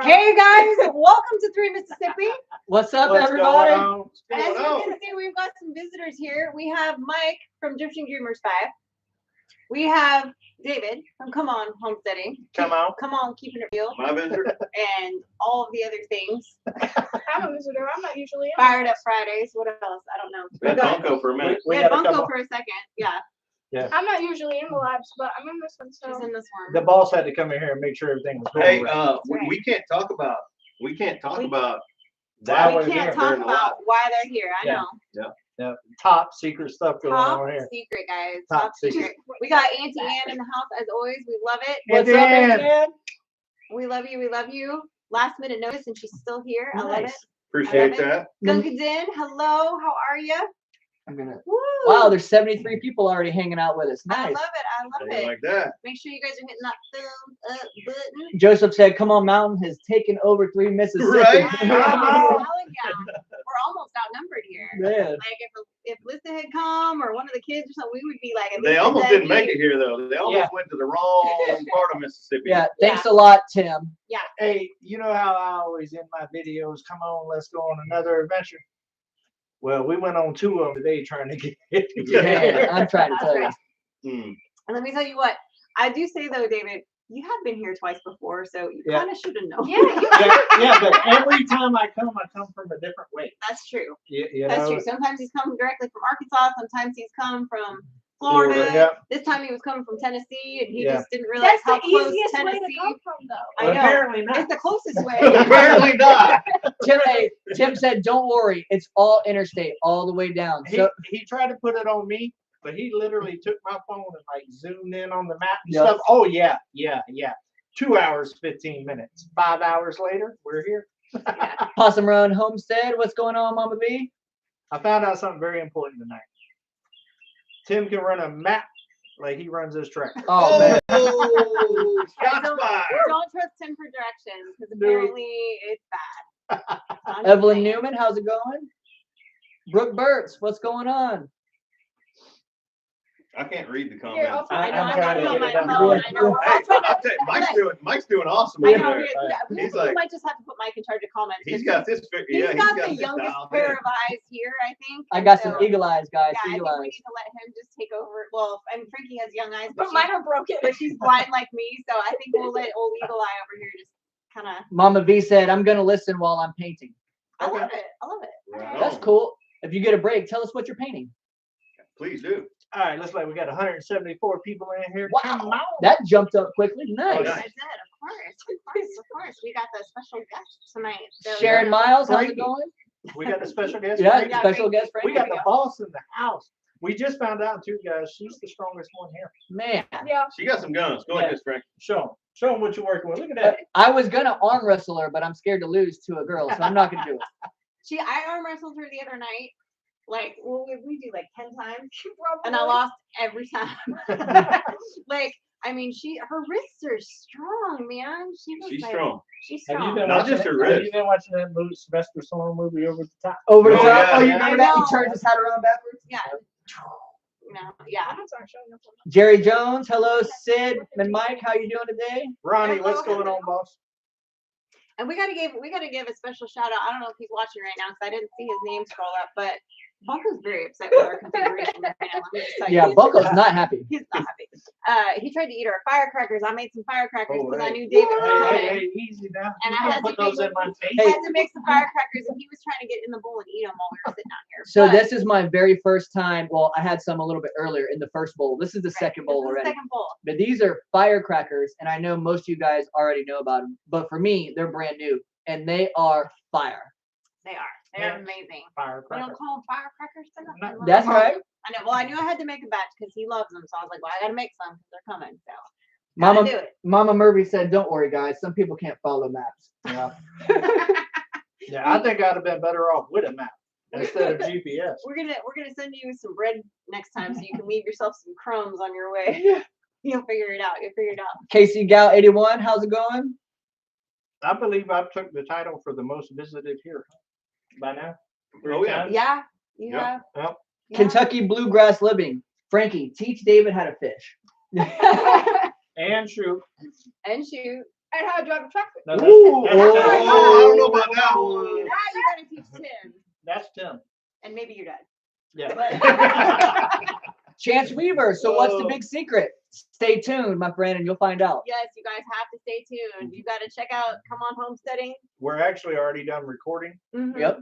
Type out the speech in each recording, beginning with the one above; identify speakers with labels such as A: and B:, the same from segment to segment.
A: Hey guys, welcome to 3 Mississippi.
B: What's up, everybody?
A: As you can see, we've got some visitors here. We have Mike from Drifting Dreamers 5. We have David from Come On Homesteading.
C: Come
A: on, keeping it real.
C: My visitor.
A: And all of the other things.
D: I'm a visitor. I'm not usually in.
A: Fired Up Fridays. What else? I don't know.
C: We had Bunko for a minute.
A: We had Bunko for a second. Yeah.
D: I'm not usually in the labs, but I'm in this one. So
A: She's in this one.
B: The boss had to come in here and make sure everything was going
C: Hey,
B: right.
C: we can't talk about that.
A: We can't talk
C: During the
A: about
C: live.
A: why they're here. I
B: Yeah.
A: know.
B: Yeah, top secret stuff going
A: Top
B: on here.
A: secret, guys.
B: Top secret.
A: We got Auntie Ann in the house as always. We love it.
B: What's up, Ann?
A: We love you. We love you. Last minute notice, and she's still here. I love it.
B: Nice.
C: Appreciate that.
A: Gunga Din, hello. How are you?
B: I'm gonna.
A: Woo.
E: Wow, there's 73 people already hanging out with us.
A: I
E: Nice.
A: love it. I love
C: Something
A: it.
C: like that.
A: Make sure you guys are hitting that thumbs up button.
E: Joseph said, "Come on, Mountain has taken over 3 Mississippi."
C: Right.
A: I'm telling ya, we're almost outnumbered here.
E: Man.
A: Like if Lisa had come or one of the kids or something, we would be like. at
C: They
A: least
C: almost
A: a
C: didn't make
A: decade.
C: it here though. They almost went to the wrong part of Mississippi.
E: Yeah, thanks a lot, Tim.
B: Hey, you know how I always end my videos? Come on, let's go on another adventure. Well, we went on 2 of them today trying to get
E: Man, I'm trying to
A: That's
E: tell you.
A: right.
C: Mm.
A: And let me tell you what, I do say though, David, you have been here twice before, so you
B: Yeah.
A: kind of should have known.
B: Yeah, but every time I come from a different way.
A: That's true.
B: You
A: That's
B: know?
A: true. Sometimes he's coming directly from Arkansas. Sometimes he's come from Florida.
B: Yeah.
A: This time he was coming from Tennessee, and he
B: Yeah.
A: just didn't realize
D: that's
A: how
D: the
A: close
D: easiest way to
A: Tennessee.
D: come from, though.
A: I
B: Well,
A: know.
B: apparently not.
A: It's the closest way.
C: Apparently not.
E: Tim said, "Don't worry, it's all interstate, all the way down." So
B: He tried to put it on me, but he literally took my phone and like zoomed in on the map and
E: Yep.
B: stuff. Oh yeah. 2 hours, 15 minutes. 5 hours later, we're here.
E: Possum Run Homestead, what's going on, Mama B?
B: I found out something very important tonight. Tim can run a map like he runs this track.
E: Oh, man.
C: Oh, shots
A: don't,
C: fired.
A: don't trust him for directions because apparently it's bad. I'm just
E: Evelyn
A: saying.
E: Newman, how's it going? Brooke Burtz, what's going on?
C: I can't read the
D: Here, I'll
C: comments.
A: I know.
B: I'm
A: I
B: trying
A: got
B: to
A: it on my
B: get it
A: phone.
B: done.
A: I know.
C: Hey, I'll tell you, Mike's doing awesome
A: I
C: over
A: know.
C: there.
A: We
C: He's like,
A: might just have to put Mike in charge of comments.
C: he's
A: 'cause
C: got this.
A: He's got the
C: this
A: youngest
C: dialed
A: pair
C: in.
A: of eyes here, I think.
E: I
A: and
E: got some
A: so,
E: eagle eyes, guys.
A: Yeah, I
E: Eagle
A: think we
E: need
A: need to let him just take over. Well, I mean, Frankie has young eyes,
D: But mine are broken.
A: but she's blind like me, so I think we'll let old Eagle Eye over here just kind of.
E: Mama V said, "I'm gonna listen while I'm painting."
A: I
C: Okay.
A: love it. I love it.
C: Right
E: That's
C: on.
E: cool. If you get a break, tell us what you're painting.
C: Please do.
B: All right, looks like we got 174 people in here.
E: Wow.
B: Come on.
E: That jumped up quickly. Nice.
C: Oh, yeah.
A: I did, of course. We got the special guest tonight. So
E: Sharon Miles, how's it
B: Frankie.
E: going?
B: We got a special guest.
E: Yeah,
B: Frankie.
A: Yeah,
E: special
A: Frankie.
E: guest
B: We
E: Frankie.
B: got the boss in the house. We just found out too, guys. She's the strongest one here.
E: Man.
D: Yeah.
C: She got some guns. Go like
E: Yeah.
C: this, Frank.
B: Show them what you're working with. Look at that.
E: I was gonna arm wrestle her, but I'm scared to lose to a girl, so I'm not gonna do it.
A: I arm wrestled her the other night. Like, well, we do like 10 times,
D: Probably.
A: and I lost every time. Like, I mean, her wrists are strong, man.
C: She's
A: like,
C: strong.
A: She's
B: Have
A: strong.
B: you been
C: Not
B: watching
C: just her
B: Have you
C: wrist.
B: been watching that movie, Sylvester Stallone movie, Over the Top?
E: Over the
C: Oh,
E: top.
C: yeah.
E: Oh, you
A: I
E: remember that? He
A: know.
E: turns his hat around backwards.
A: Yeah. No, yeah.
D: Comments aren't showing up on mine.
E: Jerry Jones, hello, Sid and Mike. How you doing today?
B: Ronnie,
A: Hello,
B: what's going
A: hello.
B: on, boss?
A: And we gotta give a special shout out. I don't know if he's watching right now because I didn't see his name scroll up, but Bunko's very upset with our configuration right now. Let me just tell you.
E: Yeah, Bunko's not happy.
A: He's not happy. He tried to eat our firecrackers. I made some firecrackers
B: Oh,
A: because I
B: hey.
A: knew David was coming.
B: Hey, easy now.
A: And
B: You
A: I
B: can't
A: had
B: put
A: to
B: those
A: make-
B: in my face.
A: I had to make some firecrackers, and he was trying to get in the bowl and eat them while we were sitting out here.
E: So
A: But-
E: this is my very first time. Well, I had some a little bit earlier in the first bowl. This is the
A: Right,
E: second
A: this
E: bowl
A: is the
E: already.
A: Second bowl.
E: But these are firecrackers, and I know most of you guys already know about them. But for me, they're brand new, and they are fire.
A: They are. They're
B: Yeah.
A: amazing. We
B: Firecracker.
A: don't call them firecrackers. They're not.
B: No,
E: That's right.
A: I know. Well, I knew I had to make a batch because he loves them, so I was like, well, I got to make some because they're coming. So
E: Mama,
A: gotta do it.
E: Mama Murphy said, "Don't worry, guys. Some people can't follow maps."
B: Yeah. Yeah, I think I'd have been better off with a map instead of GPS.
A: We're gonna send you some bread next time so you can leave yourself some crumbs on your way. You'll figure it out. You'll figure it out.
E: Casey Gal 81, how's it going?
B: I believe I took the title for the most visited here by now.
C: Oh, yeah.
A: Yeah, you
C: Yep.
A: have.
B: Yep.
A: Yeah.
E: Kentucky Bluegrass Living. Frankie, teach David how to fish.
B: And shoot.
A: And shoot.
D: And how to drive a tractor.
B: No,
E: Ooh.
B: that's,
C: Oh,
B: that's,
C: I don't know about that one.
A: Now you gotta teach Tim,
B: that's Tim.
A: and maybe your dad.
B: Yeah.
E: Chance Weaver. So what's the
C: Oh.
E: big secret? Stay tuned, my friend, and you'll find out.
A: Yes, you guys have to stay tuned. You gotta check out Come On Homesteading.
B: We're actually already done recording,
A: Mhm.
E: Yep.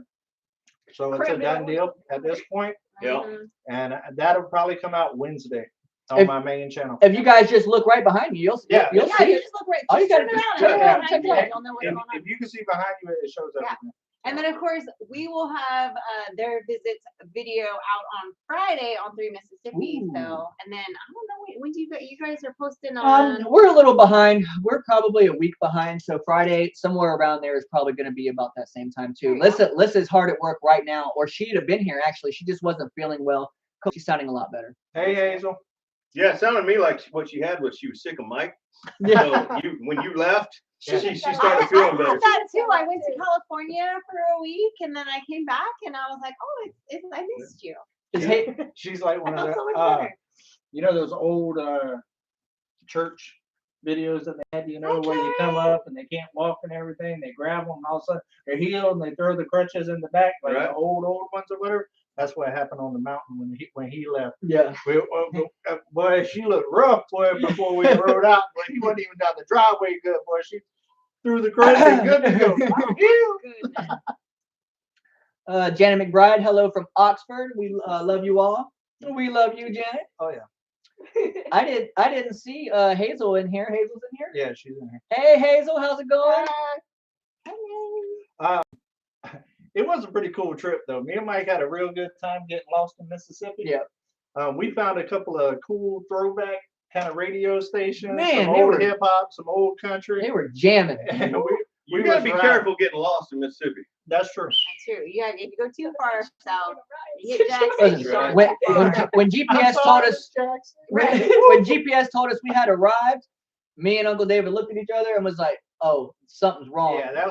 B: so it's a done deal at this point,
C: Yeah.
A: Mhm.
B: and that'll probably come out Wednesday on
E: If-
B: my main channel.
E: If you guys just look right behind you, you'll
B: Yeah.
E: you'll
A: Yeah,
E: see.
A: you just look right.
E: All you
A: Just
E: gotta
A: turn
E: do is
A: around,
E: turn
A: and
E: around,
A: look
E: check
A: behind
E: it
A: you,
E: out.
A: you'll know what's
B: If,
A: going on.
B: if you can see behind you, it shows
A: Yeah.
B: everything.
A: And then of course we will have their visits video out on Friday on 3 Mississippi.
E: Ooh.
A: So, and then I don't know when do you guys are posting on.
E: We're a little behind. We're probably a week behind. So Friday, somewhere around there is probably going to be about that same time too.
A: There you go.
E: Lissa's hard at work right now, or she'd have been here actually. She just wasn't feeling well. She's sounding a lot better.
B: Hey Hazel.
C: Yeah, it sounded to me like what she had was she was sick of Mike.
E: Yeah.
C: So when you left,
B: Yeah.
C: she
A: I
C: started feeling better.
A: had that too. I went to California for a week and then I came back and I was like, oh, I missed you.
B: She's like
A: I
B: one of
A: felt
B: the,
A: so much better.
B: you know those old church videos that they had, where you come up and they can't walk and everything, they grab them and all of a sudden they're healed and they throw the crutches in the back, like
C: Right.
B: the old ones or whatever. That's what happened on the mountain when he left.
E: Yeah.
B: Boy, she looked rough, boy, before we rode out. Boy, he wasn't even down the driveway good, boy. She threw the crutches, good to go.
A: Goodness.
E: Janet McBride, hello from Oxford. We love you all. We love you, Janet.
B: Oh yeah,
E: I didn't see Hazel in here. Hazel's in here.
B: yeah, she's in here.
E: Hey Hazel, how's it going?
B: It was a pretty cool trip though. Me and Mike had a real good time getting lost in Mississippi.
E: Yeah.
B: We found a couple of cool throwback kind of radio stations,
E: Man,
B: some
E: they
B: old
E: were-
B: hip hop, some old country.
E: They were jamming.
B: And
C: You
B: we
C: gotta
B: was
C: be
B: riding.
C: careful getting lost in Mississippi.
B: That's true.
A: That's true. Yeah, if you go too far south, you hit Jackson.
E: Listen,
A: you don't
E: when,
A: check
E: when,
A: it.
E: when
B: I'm
E: GPS told
B: sorry,
E: us
B: Jackson.
E: when GPS told us we had arrived, me and Uncle David looked at each other and was like, "Oh, something's wrong."
B: Yeah, that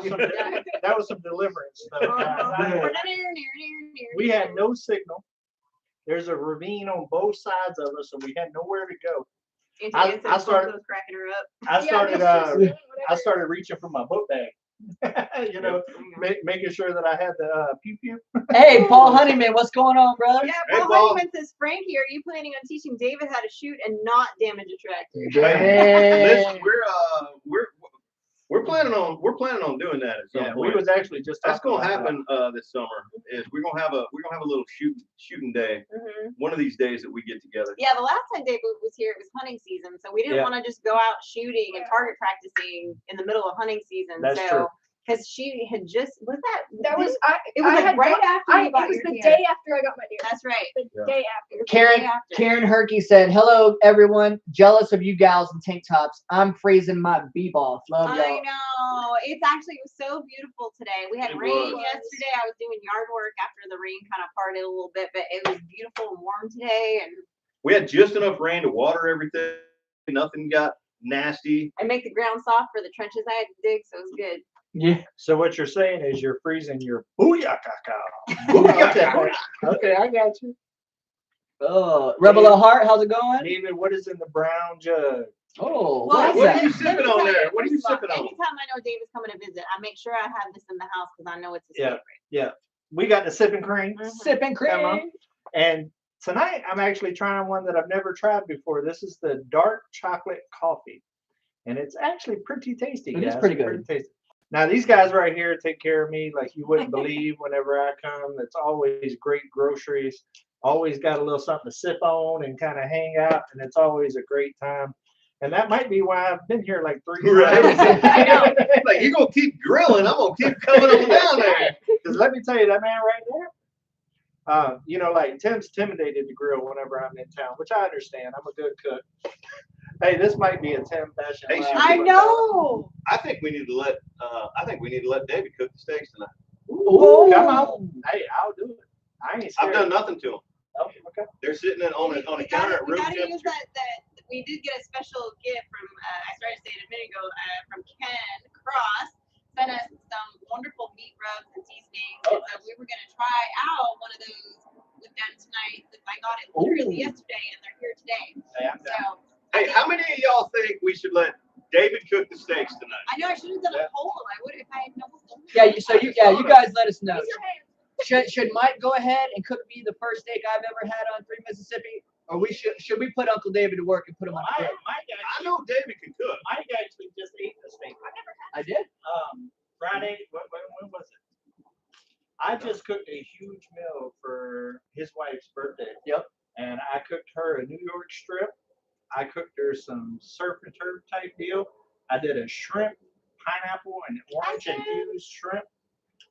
B: was some deliverance stuff.
A: Uh-huh.
B: We had no signal. There's a ravine on both sides of us, so we had nowhere to go. I started-
A: was cracking her up.
B: I started reaching for my book bag. Making sure that I had the pew pew.
E: Hey, Paul Honeyman, what's going on, brother?
A: Yeah,
C: Hey,
A: Paul
C: Paul.
A: Honeyman says, Frankie, are you planning on teaching David how to shoot and not damage a tractor?
C: Listen,
E: Hey.
C: we're planning on doing that at some
B: Yeah, we
C: point.
B: was actually just.
C: That's
B: talking
C: gonna
B: about
C: happen this summer. Is we're gonna have a little shooting day
A: Mhm.
C: one of these days that we get together.
A: Yeah, the last time David was here, it was hunting season, so we didn't
B: Yeah.
A: want to just go out shooting and target practicing in the middle of hunting season.
B: That's
A: so,
B: true.
A: because she had just
D: That was
A: it was like right after you
D: it
A: got
D: was
A: your
D: the
A: deer.
D: day after I got my deer.
A: That's right.
D: The
B: Yeah.
D: day after.
A: It was the
E: Karen
A: day after.
E: Karen Herkey said, "Hello, everyone. Jealous of you gals in tank tops. I'm freezing my b-balls. Love
A: I
E: y'all."
A: know. It was so beautiful today. We had
C: It
A: rain
C: was.
A: yesterday. I was doing yard work after the rain kind of parted a little bit, but it was beautiful and warm today and
C: We had just enough rain to water everything. Nothing got nasty.
A: make the ground soft for the trenches I had to dig, so it was good.
E: Yeah.
B: So what you're saying is you're freezing your booyah cacao. Okay, I got you.
E: Oh, Rebel of Heart, how's it going?
B: David, what is in the brown jug?
E: Oh,
A: Well,
E: what is
C: what
E: that?
C: are you
A: let me
C: sipping
A: tell
C: on
A: you,
C: there? What are you
A: first of all,
C: sipping on?
A: Anytime I know David's coming to visit, I make sure I have this in the house because I know it's his
B: Yeah.
A: favorite.
B: Yeah, we got the sipping cream.
A: Mhm.
E: Sipping
B: Come on.
E: cream.
B: And tonight I'm actually trying one that I've never tried before. This is the dark chocolate coffee. And it's actually pretty tasty.
E: It is
B: guys.
E: pretty
B: It's
E: good.
B: tasty. Now these guys right here take care of me like you wouldn't believe whenever I come. It's always great groceries. Always got a little something to sip on and kind of hang out, and it's always a great time. And that might be why I've been here like 3
C: Right.
B: times.
A: I know.
C: Like you're gonna keep grilling, I'm gonna keep coming on down there.
B: Because let me tell you, that man right there, like Tim's intimidated to grill whenever I'm in town, which I understand. I'm a good cook. Hey, this might be a Tim fashion.
C: Hey,
B: line.
A: I know.
C: I think we need to let David cook the steaks tonight.
B: Ooh, come on. Hey, I'll do it. I ain't
C: I've
B: scared.
C: done nothing to them.
B: Oh, okay.
C: They're sitting on a
A: We
C: counter at
A: we
C: room
A: gotta use
C: temperature.
A: that. We did get a special gift from. I started to say it a minute ago. From Ken Cross, sent us some wonderful meat rubs and seasonings.
B: Oh,
A: And so we were gonna try out one of those with them tonight. Because I got it literally
E: Ooh.
A: yesterday, and they're here today.
B: Hey, I'm down.
A: So
C: Hey, how many of y'all think we should let David cook the steaks tonight?
A: I I know I should have done a poll. I would if I had known.
E: Yeah, you guys let us know.
D: Raise your hand.
E: Should Mike go ahead and cook me the first steak I've ever had on 3 Mississippi? Or should we put Uncle David to work and put him on the grill?
C: I know David can cook.
B: Mike actually just ate the steak.
E: I did.
B: Friday, when was it? I just cooked a huge meal for his wife's birthday.
E: Yep.
B: And I cooked her a New York strip. I cooked her some surf and turf type deal. I did a shrimp, pineapple, and orange infused shrimp.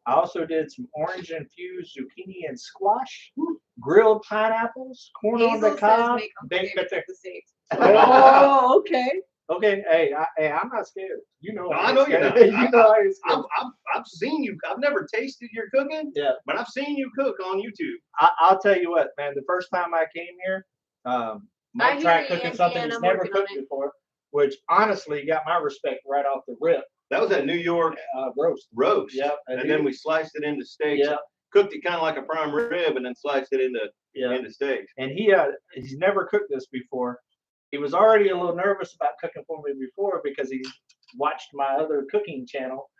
B: I also did some orange infused zucchini and squash, grilled pineapples, corn on the cob, baked potato.
E: Oh, okay.
B: Okay, hey, I'm not scared. You know,
C: No, I know you're not.
B: You know, I ain't scared.
C: I've seen you. I've never tasted your cooking.
B: Yeah.
C: But I've seen you cook on YouTube.
B: I'll tell you what, man. The first time I came here, Mike
A: hear
B: tried
A: you,
B: cooking
A: Auntie
B: something
A: Ann,
B: he's
A: I'm
B: never
A: working on
B: cooked
A: it.
B: before, which honestly got my respect right off the rip.
C: That was that New York
B: Roast.
C: roast.
B: Yep.
C: And then we sliced it into steaks.
B: Yeah.
C: Cooked it kind of like a prime rib, and then sliced it into steaks.
B: And he's never cooked this before. He was already a little nervous about cooking for me before because he watched my other cooking channel,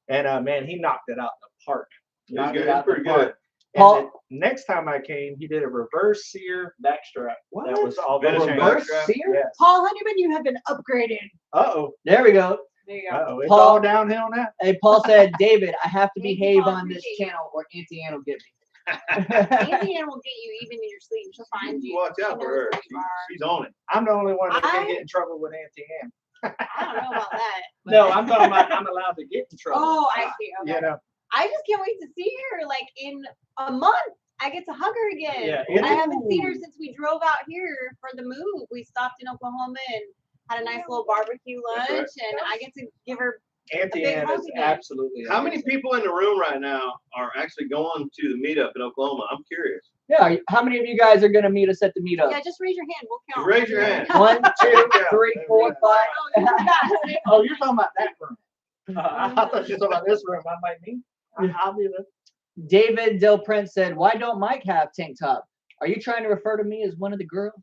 B: and man, he knocked it out in the park.
C: It was
B: Knocked
C: good.
B: it
C: It was
B: out the
C: pretty
B: park.
C: good.
E: Paul-
B: And the next time I came, he did a reverse sear backstrap.
E: What?
B: That was all
C: Finishing
E: Reverse
C: backstrap?
E: sear?
B: Yes.
A: Paul Honeyman, you have been upgraded.
B: Uh-oh.
E: There we go.
A: There you go.
B: Uh-oh. It's
E: Paul-
B: all downhill now.
E: Hey, Paul said, David, I have to
A: Thank you,
E: behave
A: Paul.
E: on this
A: Appreciate it.
E: channel or Auntie Ann will get me.
A: Auntie Ann will get you even in your sleep. She'll find you.
C: Watch
A: She
C: out for
A: knows
C: her.
A: where you are.
C: She's on it.
B: I'm the only one that can
A: I-
B: get in trouble with Auntie Ann.
A: I don't know about that. but-
B: No, I'm talking about I'm allowed to get in trouble.
A: Oh, I see. Okay.
B: You know,
A: I just can't wait to see her. Like in a month, I get to hug her again.
B: Yeah,
A: I
B: it's-
A: haven't seen her since we drove out here for the move. We stopped in Oklahoma and had a nice little barbecue lunch,
C: That's
A: and I get to give her.
B: Auntie
A: big
B: Ann
A: hug
B: is
A: again.
B: absolutely.
C: How many
B: amazing.
C: people in the room right now are actually going to the meetup in Oklahoma? I'm curious.
E: Yeah, how many of you guys are going to meet us at the meetup?
A: Yeah, just raise your hand. We'll count.
C: Raise your hand.
E: 1, 2, 3, 4, 5.
A: Oh, you forgot.
B: Oh, you're talking about that room. I thought you were talking about this room. I'm like, me? I'll be there.
E: David Del Prince said, why don't Mike have tank top? Are you trying to refer to me as one of the girls?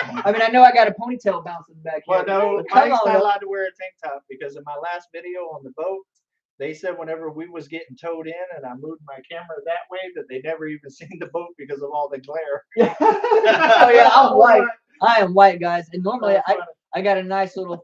E: I mean, I know I got a ponytail bouncing back here.
B: Well, no,
E: but come
B: Mike's
E: on,
B: not allowed to wear a tank top because in my last video on the boat, they said whenever we was getting towed in and I moved my camera that way that they never even seen the boat because of all the glare.
E: oh yeah, I'm white. I am white, guys. And normally
B: That's funny.
E: I got a nice little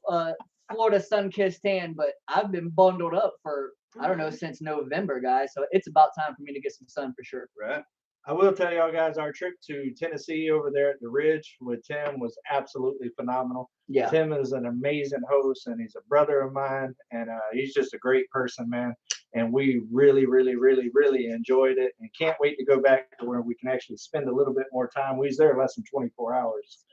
E: Florida sun-kissed tan, but I've been bundled up for, I don't know, since November, guys. So it's about time for me to get some sun for sure.
C: Right?
B: I will tell y'all guys, our trip to Tennessee over there at the Ridge with Tim was absolutely phenomenal.
E: Yeah.
B: Tim is an amazing host and he's a brother of mine and he's just a great person, man. And we really, really, really, really enjoyed it and can't wait to go back to where we can actually spend a little bit more time. We was there less than 24 hours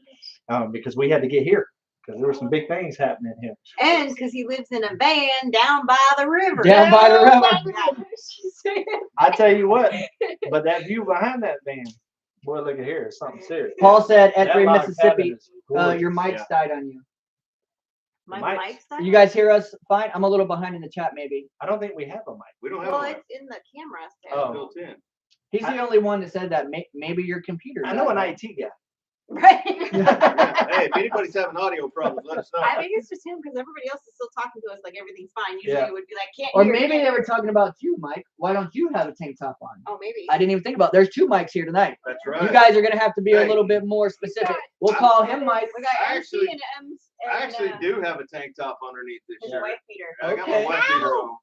B: because we had to get here because there were some big things happening here.
A: And because he lives in a van down by the river.
E: Down by the river.
B: I tell you what, but that view behind that van, boy, look at here, it's something serious.
E: Paul said at
B: That
E: 3
B: log
E: Mississippi,
B: cabin is gorgeous.
E: your mic's died on you.
A: My
B: Mike's-
A: mic's done?
E: You guys hear us fine? I'm a little behind in the chat, maybe.
B: I don't think we have a mic.
C: We don't have
A: Well,
C: one.
A: it's in the camera. So.
B: Oh.
C: Built in.
E: He's the only one that said that. Maybe your computer.
B: I know an
E: died.
B: IT guy.
A: Right.
C: Hey, if anybody's having audio problems, let us know.
A: I think it's just him because everybody else is still talking to us like everything's fine. Usually
B: Yeah.
A: it would be like, can't
E: Or
A: hear
E: maybe
A: you.
E: they were talking about you, Mike. Why don't you have a tank top on?
A: Oh, maybe.
E: I didn't even think about. There's 2 mics here tonight.
C: That's right.
E: You guys are gonna have to be a
C: Hey.
E: little bit more specific. We'll call him Mike.
A: We got
C: I
A: MC
C: actually-
A: and M's.
C: I
A: And,
C: actually do have a tank top underneath this
A: his
C: shirt.
A: wife beater.
C: I got my
E: Okay.
C: wife beater on.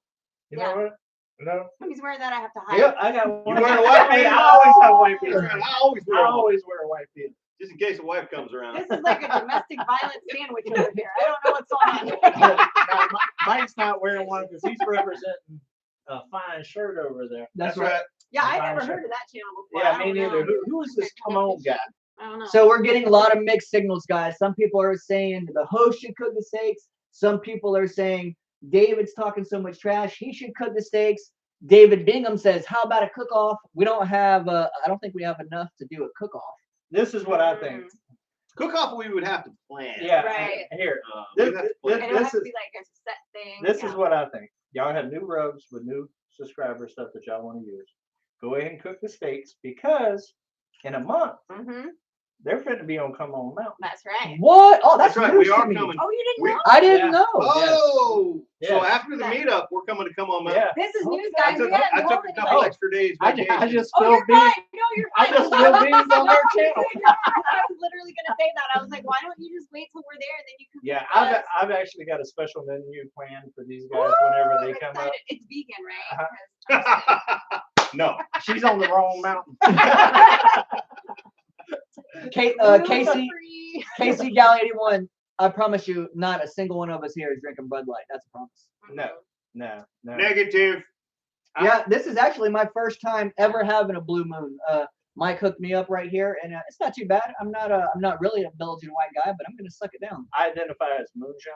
B: You
A: Yeah.
B: know what? No.
A: When he's wearing that, I have to hide.
B: Yeah, I got one.
C: You wearing a white beater?
B: I always have a white beater.
C: I always wear
B: I
C: one.
B: always wear a white beater.
C: Just in case a wife comes around.
A: This is like a domestic violence sandwich over here. I don't know what's going on.
B: Now, Mike's not wearing one because he's representing a fine shirt over there.
E: That's right.
A: Yeah, I
B: Fine
A: never
B: shirt.
A: heard of that channel before.
B: Yeah,
A: I
B: me
A: don't
B: neither.
A: know.
B: Who is this come on guy?
A: I don't know.
E: So we're getting a lot of mixed signals, guys. Some people are saying the host should cook the steaks. Some people are saying David's talking so much trash, he should cook the steaks. David Bingham says, how about a cook-off? We don't have, I don't think we have enough to do a cook-off.
B: This is what I think.
C: Cook-off we would have to plan.
B: Yeah.
A: Right.
B: Here.
C: We'd
B: This-
C: have to
B: this-
C: plan.
A: And it'll
B: this
A: have to
B: is-
A: be like a set thing.
B: This
A: yeah.
B: is what I think. Y'all have new rubs with new subscriber stuff that y'all want to use. Go ahead and cook the steaks because in a month
A: Mhm.
B: They're fit to be on Come On Mountain.
A: That's right.
E: What? Oh, that's
C: right.
E: news
C: We are
E: to me.
C: coming.
A: Oh, you didn't
C: We-
A: know?
E: I didn't
B: Yeah.
E: know.
C: Oh, so
B: Yes.
C: after the meetup, we're coming to Come On Mountain.
B: Yeah.
A: This is news,
C: I
A: guys.
C: took,
A: We hadn't
C: I
A: told
C: took a couple
A: anybody.
C: extra days
B: I
C: vacation.
B: just
A: Oh,
B: spilled
A: you're
B: beans.
A: fine. No, you're
B: I
A: fine.
B: just spilled beans on their channel.
A: I was literally gonna say that. I was like, why don't you just wait till we're there and then you can.
B: Yeah,
A: cook us?
B: I've actually got a special menu planned for these guys whenever they
A: I'm
B: come up.
A: excited. It's vegan, right?
B: Uh-huh.
C: No.
B: She's on the wrong mountain.
E: Casey,
A: Free.
E: Casey Gal 81. I promise you, not a single one of us here is drinking Bud Light. That's a promise.
B: No.
C: Negative.
E: Yeah, this is actually my first time ever having a blue moon. Mike hooked me up right here, and it's not too bad. I'm not really a Belgian white guy, but I'm gonna suck it down.
B: I identify as moonshine.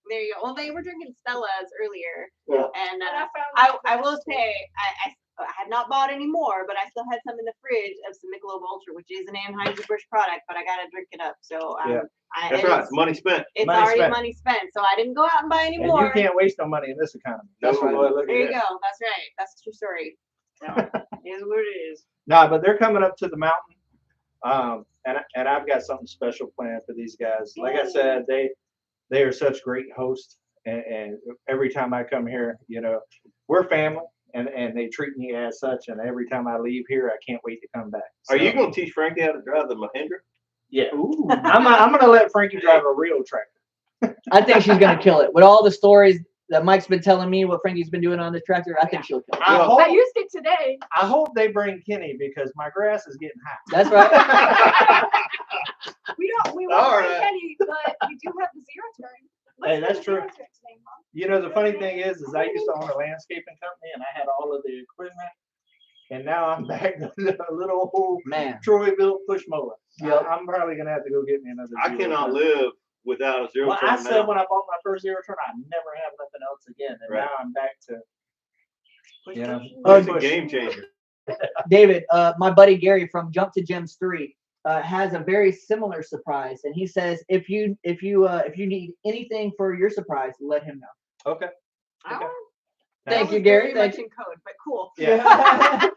A: There you go. Well, they were drinking Stella's earlier,
B: Yeah.
A: and
D: And I found
A: I will say I had not bought any more, but I still had some in the fridge of some Michelob Ultra, which is an Anheuser-Busch product, but I gotta drink it up. So
B: Yeah.
C: That's right. It's money spent.
A: It's
B: Money
A: already
B: spent.
A: money spent, so I didn't go out and buy any
B: And
A: more.
B: you can't waste no money in this economy. That's
C: No.
B: right. Boy, look
A: There you
B: at
A: go.
B: this.
A: That's right. That's a true story. So, it is what it is.
B: No, but they're coming up to the mountain. And I've got something special planned for these guys. Like I said, they are such great hosts. And every time I come here, we're family, and they treat me as such. And every time I leave here, I can't wait to come back.
C: Are you
B: So,
C: going to teach Frankie how to drive the Mahindra?
B: Yeah. I'm gonna let Frankie drive a real tractor.
E: I think she's gonna kill it with all the stories that Mike's been telling me. What Frankie's been doing on this tractor, I think she'll kill it.
B: I
D: I
B: hope,
D: used it today.
B: I hope they bring Kenny because my grass is getting high.
E: That's right.
D: We
C: All
D: won't bring
C: right.
D: Kenny, but we do have the zero turn.
B: Hey,
D: do
B: that's
D: the zero
B: true.
D: turn today, Mom.
B: The funny thing is I used to own a landscaping company and I had all of the equipment, and now I'm back to a little old
E: Man.
B: Troy built push mower.
E: Yep.
B: I'm probably gonna have to go get me another.
C: I
B: zero
C: cannot
B: turn.
C: live without a zero
B: Well,
C: turn
B: I said
C: now.
B: when I bought my first zero turn, I never have nothing else again, and
C: Right.
B: now I'm back to.
C: It's a
B: push.
C: game changer.
E: David, my buddy Gary from Jump to Gems 3 has a very similar surprise, and he says if you need anything for your surprise, let him know.
B: Okay. Okay.
E: Thank
A: That
E: you,
A: was
E: Gary.
A: very
E: Thank
A: much in code, but cool.
B: Yeah.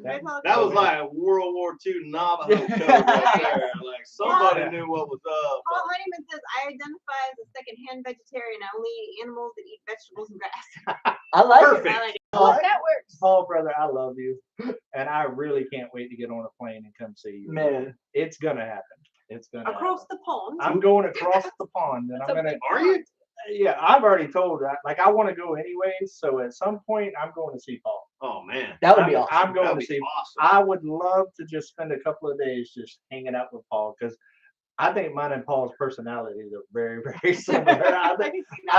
C: That was like a World War II Navajo code right there. Like somebody
B: Yeah.
C: knew what was up.
A: Paul Honeyman says, I identify as a second-hand vegetarian. I only eat animals that eat vegetables and grass.
E: I like
C: Perfect.
A: I like it.
E: it.
D: That works.
B: Paul, brother, I love you, and I really can't wait to get on a plane and come see you.
E: Man.
B: It's gonna happen. It's gonna
A: Across
B: happen.
A: the pond.
B: I'm going across the pond, and
A: That's
B: I'm
A: a
B: gonna.
A: big
C: Are you?
A: pond.
B: Yeah, I've already told her. Like, I want to go anyways. So at some point, I'm going to see Paul.
C: Oh man.
E: That would be
B: I'm-
E: awesome.
B: I'm going
C: That'd
B: to
C: be
B: see.
C: awesome.
B: I would love to just spend a couple of days just hanging out with Paul because I think mine and Paul's personalities are very, very similar. I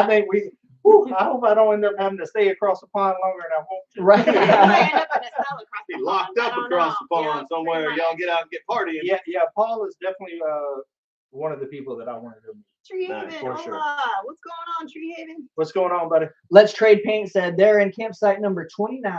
B: think we. I hope I don't end up having to stay across the pond longer than I want to.
E: Right.
A: We might end up in a cell across
C: Be
A: the
C: locked
A: pond. I
C: up
A: don't
C: across
A: know.
C: the pond
A: Yeah,
C: somewhere.
A: pretty
C: Y'all
A: much.
C: get out and get partying.
B: Yeah. Paul is definitely one of the people that I want to go meet.
A: Tree
C: Nice,
A: Haven.
B: for
A: Hola.
B: sure.
A: What's going on, Tree Haven?
B: What's going on, buddy?
E: Let's Trade Paint said they're in campsite number 29.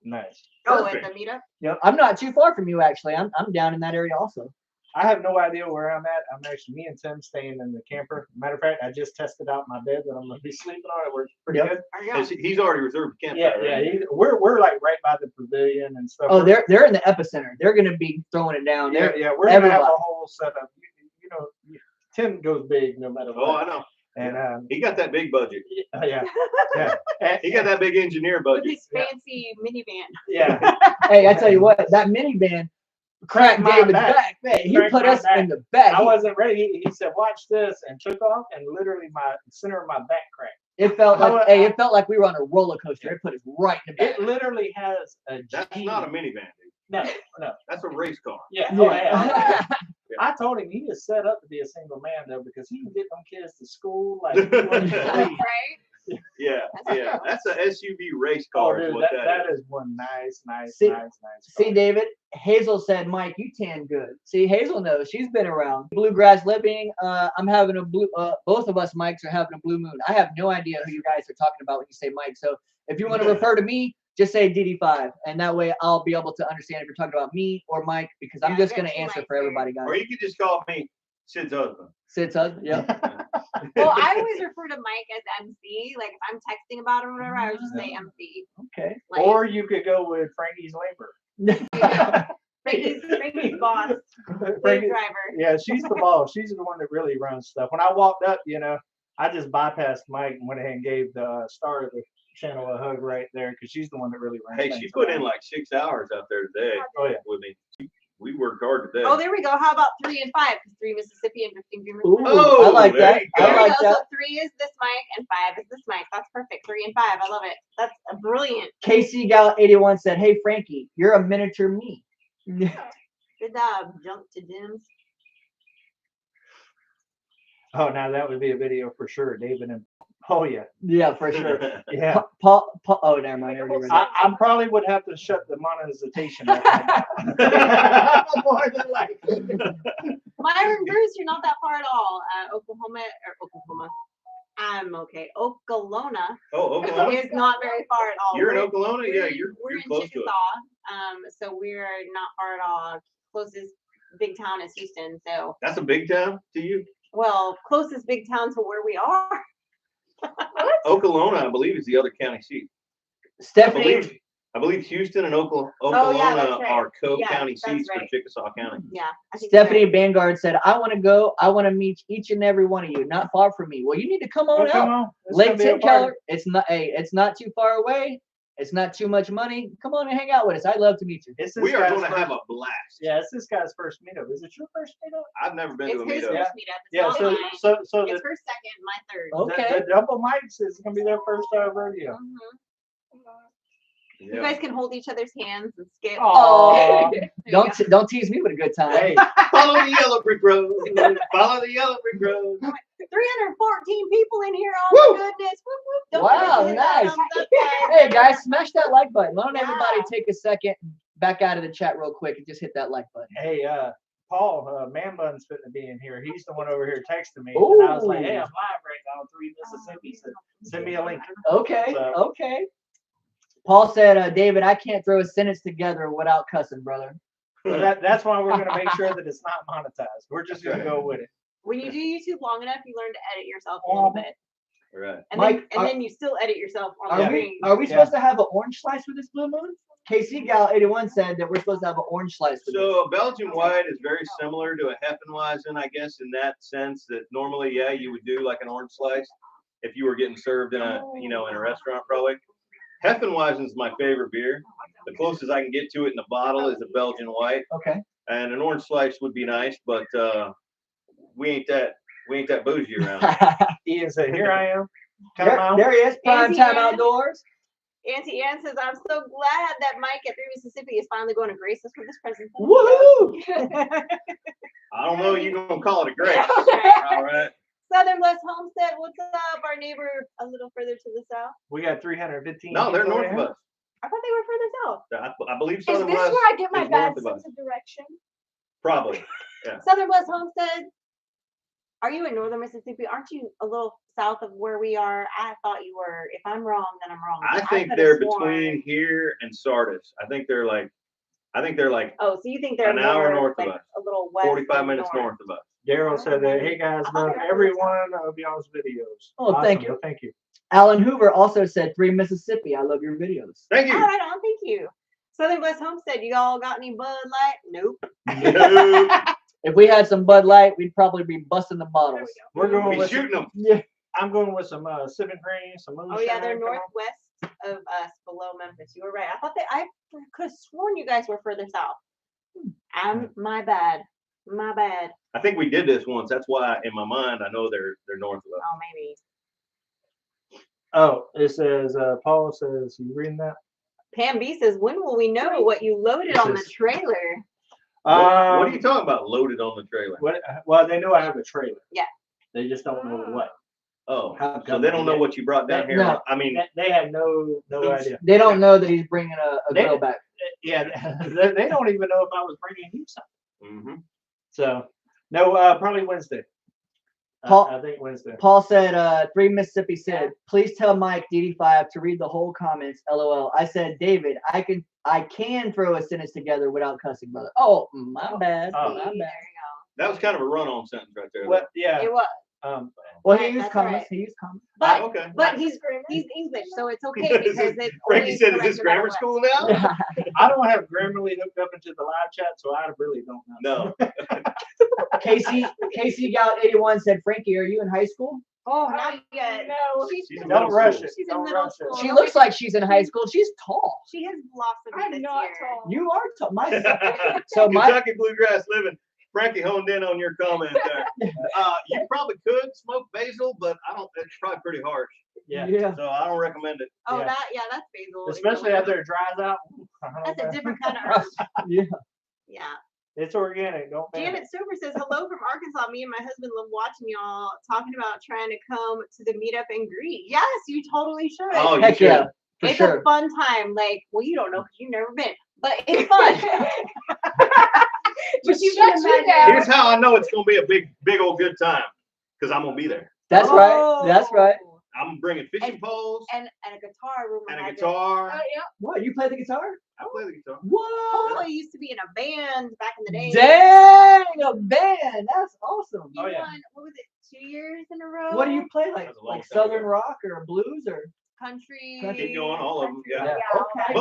B: Nice.
A: Oh, at
C: Perfect.
A: the meetup?
E: Yep. I'm not too far from you actually. I'm down in that area also.
B: I have no idea where I'm at. I'm actually me and Tim staying in the camper. Matter of fact, I just tested out my bed that I'm gonna be sleeping on. It works pretty
E: Yep.
B: good.
A: Are you?
C: Yes, He's already reserved a campsite.
B: Yeah,
C: right?
B: we're like right by the pavilion and stuff.
E: Oh, they're in the epicenter. They're gonna be throwing it down.
B: yeah,
E: They're
B: we're gonna have a
E: everybody.
B: whole setup. Tim goes big no matter
C: Oh, I
B: what.
C: know.
B: And
C: He got that big budget.
B: yeah. And-
C: He got that big engineer
A: With
C: budget.
A: his fancy minivan.
B: yeah.
E: Hey, I tell you what, that minivan cracked
B: my
E: David's
B: back.
E: back. Man, he
B: Cracked
E: put
B: my
E: us
B: back.
E: in the back.
B: I wasn't ready. He said, "Watch this," and took off, and literally my center of my back cracked.
E: It felt
B: I
E: like
B: wa-
E: it felt like we were on a roller coaster. It put us right in the back.
B: It literally has a.
C: That's
B: G.
C: not a minivan, dude.
B: No.
C: That's a race car.
B: Yeah.
E: Yeah.
B: Oh, yeah. I told him he is set up to be a single man though because he can get them kids to school like. he wouldn't believe.
A: Right?
C: Yeah, yeah. That's a SUV race
B: Oh,
C: car. is
B: dude,
C: what
B: that is one nice
E: See-
B: car.
E: See, David, Hazel said, Mike, you tan good. See, Hazel knows. She's been around. Bluegrass living. I'm having a blue, both of us Mikes are having a blue moon. I have no idea who you guys are talking about when you say Mike. So if you want to refer to me, just say DD5. And that way I'll be able to understand if you're talking about me or Mike, because I'm
A: Yeah,
E: just
A: get
E: going to
A: two
E: answer
A: Mikes
E: for
A: there.
E: everybody, guys.
C: Or you could just call me Sid's husband.
E: Sid's husband. Yeah.
A: Well, I always refer to Mike as MC. Like if I'm texting about him or whatever, I would just say MC.
E: Okay.
A: Like
B: Or you could go with Frankie's labor.
A: Frankie's boss, wave
B: Frankie-
A: driver.
B: Yeah, she's the boss. She's the one that really runs stuff. When I walked up, I just bypassed Mike and went ahead and gave the star of the channel a hug right there because she's the one that really runs.
C: Hey, she
B: things
C: put in
B: around.
C: like 6 hours out there today
B: Oh yeah.
C: with me. We worked hard today.
A: Oh, there we go. How about 3 and 5? 3 Mississippi and 15 Dreamers.
E: Ooh,
C: Oh,
E: I like
C: there
E: that.
C: you go.
A: There
E: I
A: we
E: like
A: go.
E: that.
A: So 3 is this mic and 5 is this mic. That's perfect. 3 and 5. I love it. That's a brilliant.
E: KC Gal 81 said, "Hey Frankie, you're a miniature me."
A: Good job. Jump to Jim's.
B: Oh, now that would be a video for sure, David and. Oh yeah,
E: Yeah, for sure.
B: yeah.
E: Paul, oh, never mind. I already read that.
B: I probably would have to shut the monetization off on that. More than likely.
A: Myron Bruce, you're not that far at all. Oklahoma. I'm okay. Okolona
C: Oh, Oklahoma.
A: is not very far at all.
C: You're in
A: We're-
C: Oklahoma? Yeah,
A: we're-
C: you're
A: we're in
C: close to it.
A: Chickasaw. So we're not far at all. Closest big town is Houston. So,
C: That's a big town to you?
A: well, closest big town to where we are.
C: Oklahoma, I believe, is the other county seat.
E: Stephanie,
C: I believe Houston and Oklahoma
A: that's right.
C: are
A: Yeah,
C: co-county
A: that's
C: seats for
A: right.
C: Chickasaw County.
A: Yeah. I think you're
E: Stephanie
A: right.
E: Vanguard said, "I want to go. I want to meet each and every one of you. Not far from me. Well, you need to come on
B: Well, come
E: out.
B: on. It's
E: Lake
B: gonna be a
E: Tin
B: party.
E: Keller. It's not. Hey, it's not too far away. It's not too much money. Come on and hang out with us. I'd love to meet you."
B: It's this
C: We are
B: guy's
C: going to
B: first-
C: have a blast.
B: Yeah, it's this guy's first meetup. Is it your first meetup?
C: I've never been
A: It's
C: to a
A: his
C: meetup.
A: first meetup. It's
B: Yeah.
A: not
B: So
A: mine.
B: so
A: It's
B: the,
A: her second, my third.
E: Okay.
B: the double mics is gonna be their first rodeo.
A: Mhm.
C: Yeah.
A: You guys can hold each other's hands and skip.
E: Oh,
A: There you go.
E: don't tease me with a good time.
B: Hey,
C: Follow the yellow brick road. Follow the yellow brick road.
A: 314 people in here. Oh
C: Woo!
A: my goodness. Whoop, whoop. Don't
E: Wow,
A: forget to hit that
E: nice.
A: thumbs up, guys.
E: Hey guys, smash that like button. Why don't everybody
A: Yeah.
E: take a second, back out of the chat real quick, and just hit that like button.
B: hey, Paul, Man Bun's fitting to be in here. He's the one over here texting me, and I was like, "Hey, I'm live right now on 3 Mississippi. So send me a link."
E: Okay,
B: So-
E: okay. Paul said, "David, I can't throw a sentence together without cussing, brother."
B: So that's why we're gonna make sure that it's not monetized. We're just gonna go with it.
A: When you do YouTube long enough, you learn to edit yourself a little bit.
C: Right.
A: And,
E: Mike,
A: then you still edit yourself on
E: Are
A: the
E: we
A: screen.
E: are we
B: Yeah.
E: supposed to have an orange slice with this blue moon? KC Gal 81 said that we're supposed to have an orange slice with this.
C: So a Belgian white is very similar to a Hefeweizen, I guess, in that sense that normally, yeah, you would do like an orange slice if you were getting served in a, in a restaurant probably. Hefeweizen is my favorite beer. The closest I can get to it in a bottle is a Belgian white,
E: Okay.
C: and an orange slice would be nice, but we ain't that bougie around.
B: Ian said, "Here I am. Come
E: there,
B: out."
E: there he is, prime
A: Auntie
E: time
A: Ann.
E: outdoors.
A: Auntie Ann says, I'm so glad that Mike at 3 Mississippi is finally going to grace us with this present.
E: Woohoo!
C: I don't know, you gonna call it a grace. All right.
A: Southern Blessed Homestead, what's up? Our neighbor a little further to the south.
B: We got 315.
C: No, they're
B: people
C: north
B: in
C: of
B: here.
C: us.
A: I thought they were further south.
C: I believe
D: Is
C: Southern
D: this
C: West
D: where I get my
C: is
D: bad
C: north of us.
D: sense of direction?
C: Probably.
A: Southern Blessed Homestead. Are you in northern Mississippi? Aren't you a little south of where we are? I thought you were. If I'm wrong, then I'm wrong.
C: I think
A: could've
C: they're
A: sworn-
C: between here and Sardis. I think they're like
A: Oh, so you think they're
C: an hour
A: more,
C: north of
A: like,
C: us.
A: a little west.
C: 45
A: of
C: minutes north of us.
B: Daryl said that, "Hey guys,
A: I thought
B: love
A: they were
B: every
A: further south.
B: one of y'all's videos."
E: Oh, thank you.
B: Well, thank you.
E: Alan Hoover also said 3 Mississippi. I love your videos.
C: Thank
A: All
C: you.
A: right on, thank you. Southern Blessed Homestead, you all got any Bud Light? Nope.
C: No,
E: If we had some Bud Light, we'd probably be busting the bottles.
B: We're going
C: be
B: with
C: shooting them.
E: Yeah.
B: I'm going with some Sipping Cream, some
A: Oh
B: moonshine.
A: yeah, they're
B: come on.
A: northwest of us, below Memphis. You were right. I thought I could have sworn you guys were further south. My bad. My bad.
C: I think we did this once. That's why in my mind I know they're north of us.
A: Oh, maybe.
B: Oh, it says Paul says, "You reading that?"
A: Pam B says, when will we know what you loaded on the
B: This is-
A: trailer?
C: What are you talking about? Loaded on the trailer?
B: Well, they know I have a trailer.
A: Yeah.
B: They just don't know what.
C: Oh,
B: How
C: so
B: come
C: they don't know
B: they-
C: what you brought down here.
E: No.
C: I mean,
B: They had no idea.
E: They don't know that he's bringing a
B: They-
E: girl back.
B: Yeah, they don't even know if I was bringing you something.
C: mhm.
B: So, no, probably Wednesday.
E: Paul-
B: I think Wednesday.
E: Paul said, 3 Mississippi said, please tell Mike DD5 to read the whole comments. LOL. I said, David, I can throw a sentence together without cussing, brother. Oh, my bad.
B: Oh.
E: My
A: There you
E: bad.
A: go.
C: That was kind of a run-on sentence right there.
B: What? Yeah.
A: It was.
E: Well, he
A: Right,
E: used
A: that's
E: commas.
A: right.
E: He used commas.
A: But
C: Okay.
A: but he's English, so it's okay because it's
C: Frankie
A: always
C: said, "Is
A: correct
C: this
A: no matter
C: grammar
A: what.
C: school now?"
B: I don't have Grammarly hooked up into the live chat, so I really don't know.
C: No.
E: Casey Gout 81 said, Frankie, are you in high school?
A: Oh, not yet.
D: No.
A: She's
C: She's
A: in
C: middle
B: Don't rush
C: school.
B: it.
A: She's in
B: Don't
A: middle
B: rush it.
A: school.
E: She looks like she's in high school. She's tall.
A: She has blossomed
D: I'm
A: this
D: not
A: year.
D: tall.
E: You are tall. So my
C: Kentucky bluegrass living. Frankie honed in on your comment there. You probably could smoke basil, but I don't. It's probably pretty harsh,
B: Yeah.
C: so I don't recommend it.
A: Oh,
B: Yeah.
A: that's basil.
B: Especially after it dries out.
A: That's a different kind of herb.
E: yeah.
A: Yeah.
B: It's organic. Don't ban it.
A: Janet Sober says, hello from Arkansas. Me and my husband love watching y'all talking about trying to come to the meetup and greet. Yes, you totally should.
C: Oh, you
E: Heck
C: should.
E: yeah. For
A: It's
E: sure.
A: a fun time. Like, well, you don't know because you've never been, but it's fun.
D: Just
A: you
D: shut
A: can
D: you
A: imagine-
D: down.
C: Here's how I know it's gonna be a big old good time, because I'm gonna be there.
E: That's right. That's right.
A: Oh,
C: I'm bringing fishing poles
A: And a guitar room.
C: and a
A: imagine.
C: guitar.
D: Oh, yeah.
E: What? You play the guitar?
C: I play the guitar.
E: What?
A: Hopefully, used to be in a band back in the day.
E: Dang, a band. That's awesome.
A: You
B: Oh, yeah.
A: won, what was it, 2 years in a row?
E: What do you play? Like,
C: That's a long
E: like
C: time
E: Southern
C: ago.
E: rock or blues or?
A: Country.
C: Keep going, all of them. Yeah.
E: Yeah. Okay.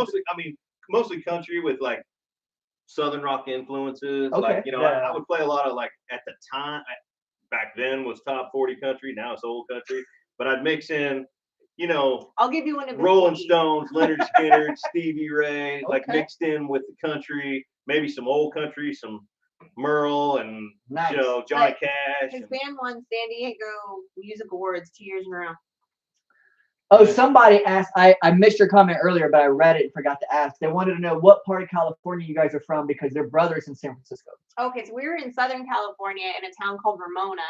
C: Mostly country with like Southern rock influences.
E: Okay.
C: Like,
B: Yeah.
C: I would play a lot of like at the time back then was top 40 country. Now it's old country, but I'd mix in,
A: I'll give you one of the
C: Rolling
A: CDs.
C: Stones, Leonard Skinner, Stevie Ray, like
E: Okay.
C: mixed in with the country, maybe some old country, some Merle and
E: Nice.
C: Johnny
A: But
C: Cash.
A: His
C: and-
A: band won San Diego Music Awards 2 years in a row.
E: Oh, somebody asked. I missed your comment earlier, but I read it and forgot to ask. They wanted to know what part of California you guys are from because their brother's in San Francisco.
A: Okay, so we were in Southern California in a town called Ramona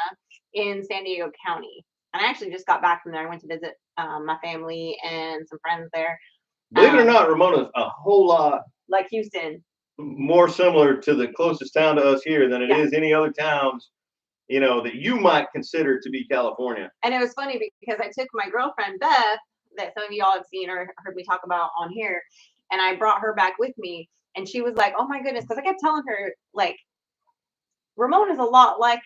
A: in San Diego County. And I actually just got back from there. I went to visit my family and some friends there.
C: Believe it or not, Ramona's a whole lot
A: Like Houston.
C: more similar to the closest town to us here than it
A: Yeah.
C: is any other towns, that you might consider to be California.
A: And it was funny because I took my girlfriend Beth, that some of y'all have seen or heard me talk about on here, and I brought her back with me. And she was like, oh my goodness, because I kept telling her, like, Ramona's a lot like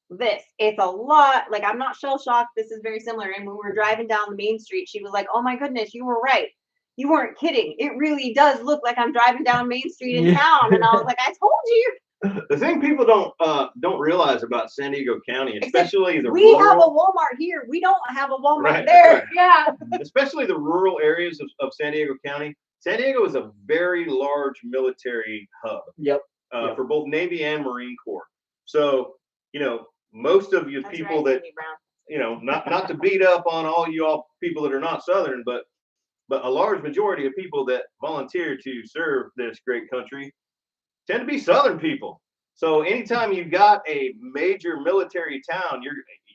A: this. It's a lot, like, I'm not shell shocked. This is very similar. And when we were driving down the main street, she was like, oh my goodness, you were right. You weren't kidding. It really does look like I'm driving down Main Street in town. And I was like, I told you.
C: The thing people don't realize about San Diego County, especially the
A: We have a
C: rural,
A: Walmart here. We don't have a Walmart
C: Right,
A: there.
C: right.
D: Yeah.
C: especially the rural areas of San Diego County. San Diego is a very large military hub.
E: Yep.
C: For both Navy and Marine Corps. So, most of you
A: That's
C: people
A: right,
C: that,
A: Cindy Brown.
C: not to beat up on all you all people that are not Southern, but a large majority of people that volunteer to serve this great country tend to be Southern people. So anytime you've got a major military town,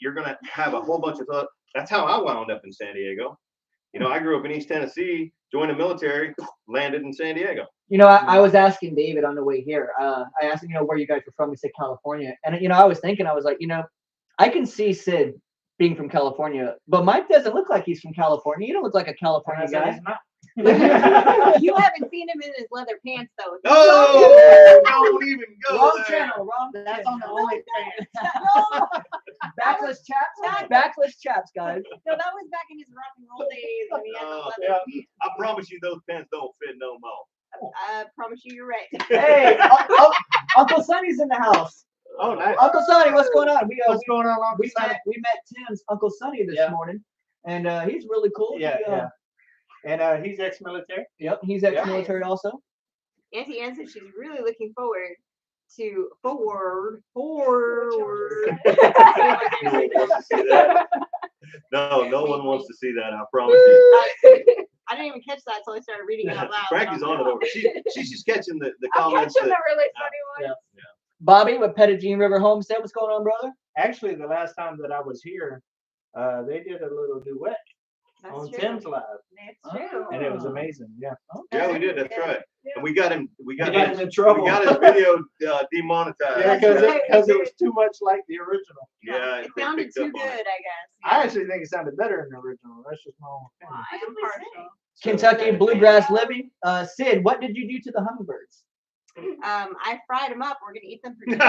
C: you're gonna have a whole bunch of. That's how I wound up in San Diego. I grew up in East Tennessee, joined the military, landed in San Diego.
E: I was asking David on the way here. I asked him, where you guys were from. He said California. And, I was thinking, I was like, I can see Sid being from California, but Mike doesn't look like he's from California. You don't look like a California guy.
A: You haven't seen him in his leather pants though.
C: Oh, don't even go
E: Wrong
C: there.
E: channel, wrong. That's on the
A: No,
E: only
A: No,
E: backless chaps. Backless chaps, guys.
A: no, that was back in his rock and roll days when he had the leather
B: yeah.
A: pants.
C: I promise you, those pants don't fit no more.
A: I promise you, you're right.
E: Hey, Uncle Sonny's in the house.
B: Oh, nice.
E: Uncle Sonny, what's going on?
B: What's going on? Uncle
E: We
B: Sonny?
E: met Tim's Uncle Sonny this
B: Yeah.
E: morning, and he's really cool.
B: Yeah,
E: He,
B: yeah. And he's ex-military.
E: Yep, he's ex-military also.
A: Auntie Ann said she's really looking forward to forward.
C: No one wants to see that. No one wants to see that. I promise you.
A: I didn't even catch that until I started reading it out loud.
C: Frankie's on it over. She's just catching the
D: I'm
C: comments.
D: catching
C: That,
D: the really funny ones.
E: Bobby with Pettigene River Homestead, what's going on, brother?
B: Actually, the last time that I was here, they did a little duet
A: That's
B: on
A: true.
B: Tim's Live,
A: That's true.
B: and it was amazing. Yeah.
C: yeah, we did. That's right. And we got him. We got
B: got
C: his,
B: him in trouble.
C: We got his video demonetized.
B: Yeah, because it was too much like the original.
C: Yeah,
A: It
C: they
A: sounded
C: picked up
A: too
C: on
A: good,
C: it.
A: I guess.
B: I actually think it sounded better than the original. That's just my own
A: Well,
B: opinion.
A: I am partial.
E: Kentucky Bluegrass Living. Sid, what did you do to the hummingbirds?
A: I fried them up. We're gonna eat them for dinner.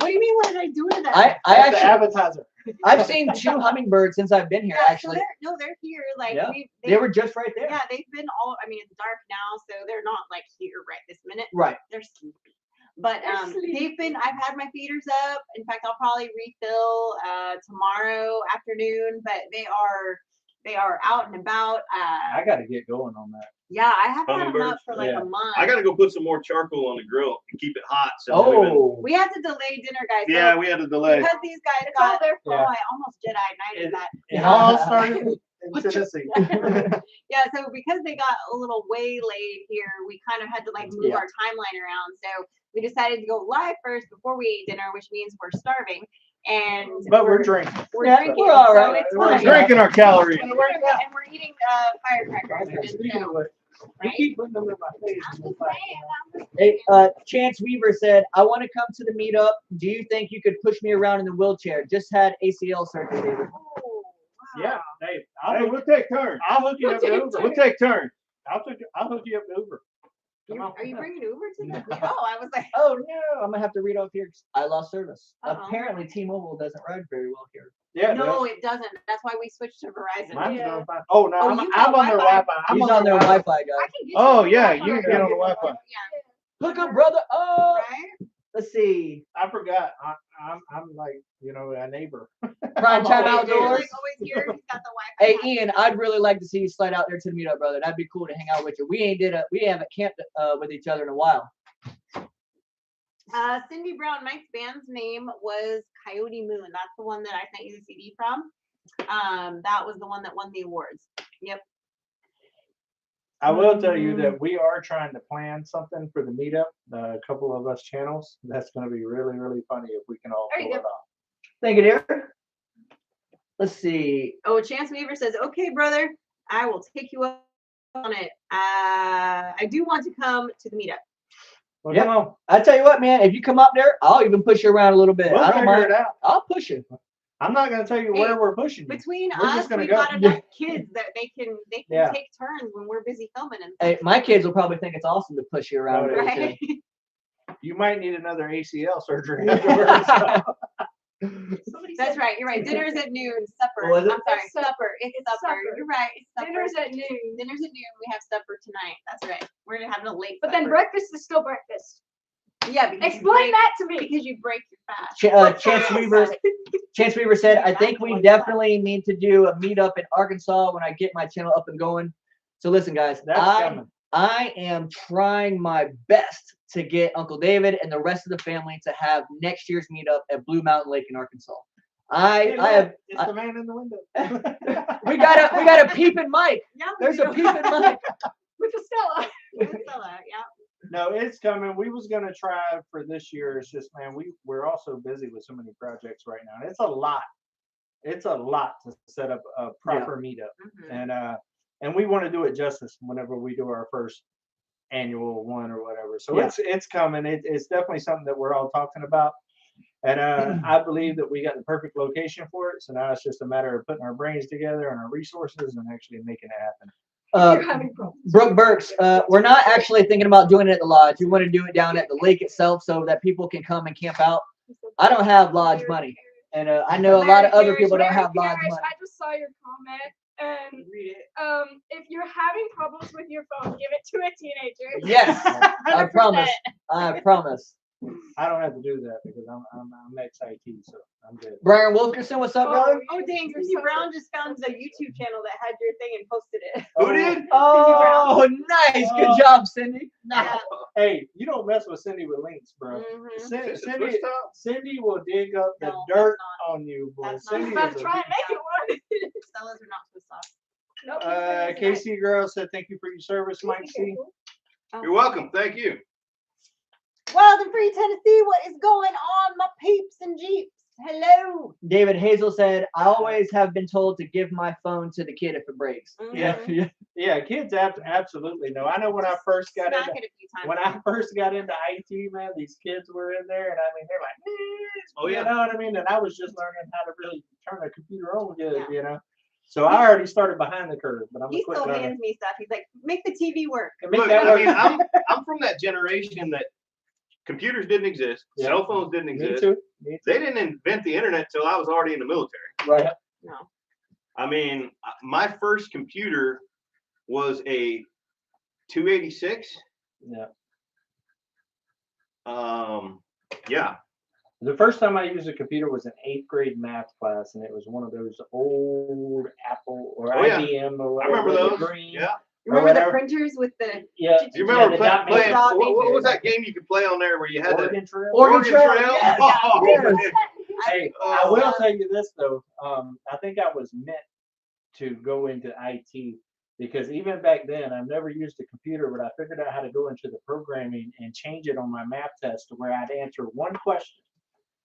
A: What do you mean? What did I do to them?
E: I
B: That's the
E: actually
B: appetizer.
E: I've seen 2 hummingbirds since I've been here.
A: Yeah, so
E: Actually,
A: they're here. Like
E: Yeah.
A: we,
E: they were just right there.
A: yeah, they've been all. I mean, it's dark now, so they're not like here right this minute.
E: Right.
A: They're sleepy. But
D: They're sleepy.
A: they've been. I've had my feeders up. In fact, I'll probably refill tomorrow afternoon. But they are out and about.
B: I got to get going on that.
A: Yeah, I haven't had them up
C: Hummingbirds?
A: for like
B: Yeah.
A: a month.
C: I gotta go put some more charcoal on the grill and keep it hot. So we've been-
E: Oh,
A: We had to delay dinner, guys. So
C: yeah, we had to delay.
A: because these guys
D: It's all
A: got.
D: their
A: Oh,
B: Yeah.
A: I almost Jedi Knighted that.
B: It all started in Tennessee.
A: Yeah, so because they got a little waylaid here, we kind of had to like move
E: Yeah.
A: our timeline around. So we decided to go live first before we ate dinner, which means we're starving. And
B: But we're drinking.
A: we're
E: Yeah,
A: drinking.
E: we're all
A: so
E: right.
A: it's
B: We're
A: fine.
C: Drinking our calories.
A: And we're eating firecrackers. And
B: Speaking of
A: so,
B: which, you
A: right?
B: keep putting them in my face.
A: I'm just saying,
E: hey, Chance Weaver said, "I want to come to the meetup. Do you think you could push me around in the wheelchair? Just had ACL surgery, David."
A: Oh, wow.
B: Yeah, Dave.
C: Hey, we'll take turns.
B: I'll hook you up to Uber.
C: We'll take turns.
B: I'll hook you up to Uber. Come on.
A: Are you bringing Uber to the? Oh, I was like,
E: Oh no, I'm gonna have to read off here. I lost service.
A: Uh-oh.
E: Apparently, T-Mobile doesn't ride very well here.
B: Yeah.
A: no, it doesn't. That's why we switched to Verizon.
B: Mine's
D: Yeah.
B: going fine. Oh no,
A: Oh,
B: I'm
A: you got
B: on their
A: Wi-Fi.
B: Wi-Fi. I'm
E: He's on their Wi-Fi,
A: I
E: guys.
A: can get
C: Oh
A: you
C: yeah,
A: Wi-Fi.
C: you can get on the Wi-Fi.
A: Yeah,
E: Look up, brother. Oh,
A: right.
E: let's see.
B: I forgot. I'm like a neighbor.
E: Prime time
B: always
A: You're
E: outdoors.
A: like always here. He's got the Wi-Fi.
E: Hey
A: password.
E: Ian, I'd really like to see you slide out there to the meetup, brother. That'd be cool to hang out with you. We haven't camped with each other in a while.
A: Cindy Brown, Mike's band's name was Coyote Moon. That's the one that I sent you the CD from. That was the one that won the awards. Yep.
B: I will tell you that we are trying to plan something for the meetup. A couple of us channels. That's going to be really, really funny if we can all
D: There you
B: pull
D: go.
B: it off.
E: Thank you, dear. Let's see.
A: Oh, Chance Weaver says, "Okay, brother, I will take you up on it. I do want to come to the meetup."
B: Well,
E: Yep.
B: come on.
E: I tell you what, man. If you come up there, I'll even push you around a little bit.
B: We'll
E: I don't
B: figure
E: mind.
B: it out.
E: I'll push you.
B: I'm not going to tell you
A: Hey,
B: where we're pushing you.
A: Between
B: We're
A: us,
B: just gonna
A: we've
B: go.
A: got enough kids that they can
B: Yeah.
A: take turns when we're busy filming and
E: Hey, my kids will probably think it's awesome to push you around.
B: Oh,
E: there,
A: right.
E: too.
B: You might need another ACL surgery afterwards.
D: Somebody
A: That's
D: said
A: right. You're right. Dinner's at noon. Supper.
E: Was it?
A: I'm sorry.
D: It's supper.
A: Supper. It's
D: It's
A: supper.
D: supper.
A: You're right. It's supper.
D: dinner's at noon.
A: Dinner's at noon. We have supper tonight. That's right. We're gonna have a late.
D: But then
A: supper.
D: breakfast is still breakfast.
A: Yeah. Because you
D: Explain
A: break-
D: that to me.
A: Because you break your fast.
E: Chance Weaver said, "I think we definitely need to do a meetup in Arkansas when I get my channel up and going." So listen, guys,
B: That's coming.
E: I am trying my best to get Uncle David and the rest of the family to have next year's meetup at Blue Mountain Lake in Arkansas.
B: Hey,
E: I have
B: look, it's the man in the window.
E: we got a peeping mic.
A: Yeah.
E: There's a peeping mic.
D: With Estella.
A: Yeah.
B: No, it's coming. We was gonna try for this year. It's just, man, we're also busy with so many projects right now. It's a lot. It's a lot to set up a proper meetup,
A: Mhm.
B: and we want to do it justice whenever we do our first annual one or whatever. So
E: Yeah.
B: it's coming. It's definitely something that we're all talking about, and I believe that we got the perfect location for it. So now it's just a matter of putting our brains together and our resources and actually making it happen.
D: You're having problems.
E: Brooke Burks, we're not actually thinking about doing it at the lodge. We want to do it down at the lake itself so that people can come and camp out. I don't have lodge money, and I know a lot of other people don't have lodge money.
D: I just saw your comment, and
A: Read it.
D: if you're having problems with your phone, give it to a teenager.
E: Yes, I promise. I promise.
B: I don't have to do that because I'm ex-IT, so I'm good.
E: Brian Wilkerson, what's up, brother?
A: Oh dang, Chrissy Brown just found the YouTube channel that had your thing and posted it.
C: Who did?
E: Oh, nice. Good job, Cindy.
A: Yeah.
B: Hey, you don't mess with Cindy with links, bro.
A: Mhm.
B: Cindy will dig up the
A: No,
B: dirt
A: that's
B: on you, boy.
A: that's not-
B: Cindy
D: Better
B: is a-
D: try and make it one.
A: Stella's are not Swiss sauce.
D: Nope.
B: KC girl said thank you for your service, Mike C.
C: You're welcome. Thank you.
A: Wild and Free Tennessee, what is going on, my peeps and jeeps? Hello.
E: David Hazel said, I always have been told to give my phone to the kid if it breaks.
B: Yeah.
A: Mhm.
B: Yeah, kids absolutely know. I know when I first got
A: Smack
B: into
A: it a few times.
B: when I first got into IT, man, these kids were in there, and I mean, they're like,
C: Oh, yeah.
B: you know what I mean? And I was just learning how to really turn a computer on good,
A: Yeah.
B: you know. So I already started behind the curve, but I'm
A: He
B: a quick
A: still
B: learner.
A: hands me stuff. He's like, make the TV work.
B: Make
C: Look,
B: that
C: I
B: work.
C: mean, I'm from that generation that computers didn't exist,
B: Yeah.
C: cell phones didn't
B: Me
C: exist.
B: too. Me too.
C: They didn't invent the internet till I was already in the military.
B: Right.
A: No.
C: I mean, my first computer was a 286.
B: Yeah.
C: Yeah.
B: The first time I used a computer was in 8th grade math class, and it was one of those old Apple or
C: Oh, yeah.
B: IBM or
C: I
B: whatever.
C: remember
B: the
C: those.
B: green.
C: Yeah.
A: You remember the
B: whatever.
A: printers with the
B: Yeah.
C: Do you remember
B: the dot
C: playing?
A: dot
C: What was that game you could play on there where you had the
B: Oregon Trail.
E: Oregon Trail.
C: Trail?
E: Yes.
C: Oh,
E: Yes.
C: man.
B: Hey,
C: Oh.
B: I will tell you this though. I think I was meant to go into IT because even back then, I never used a computer, but I figured out how to go into the programming and change it on my math test to where I'd answer one question.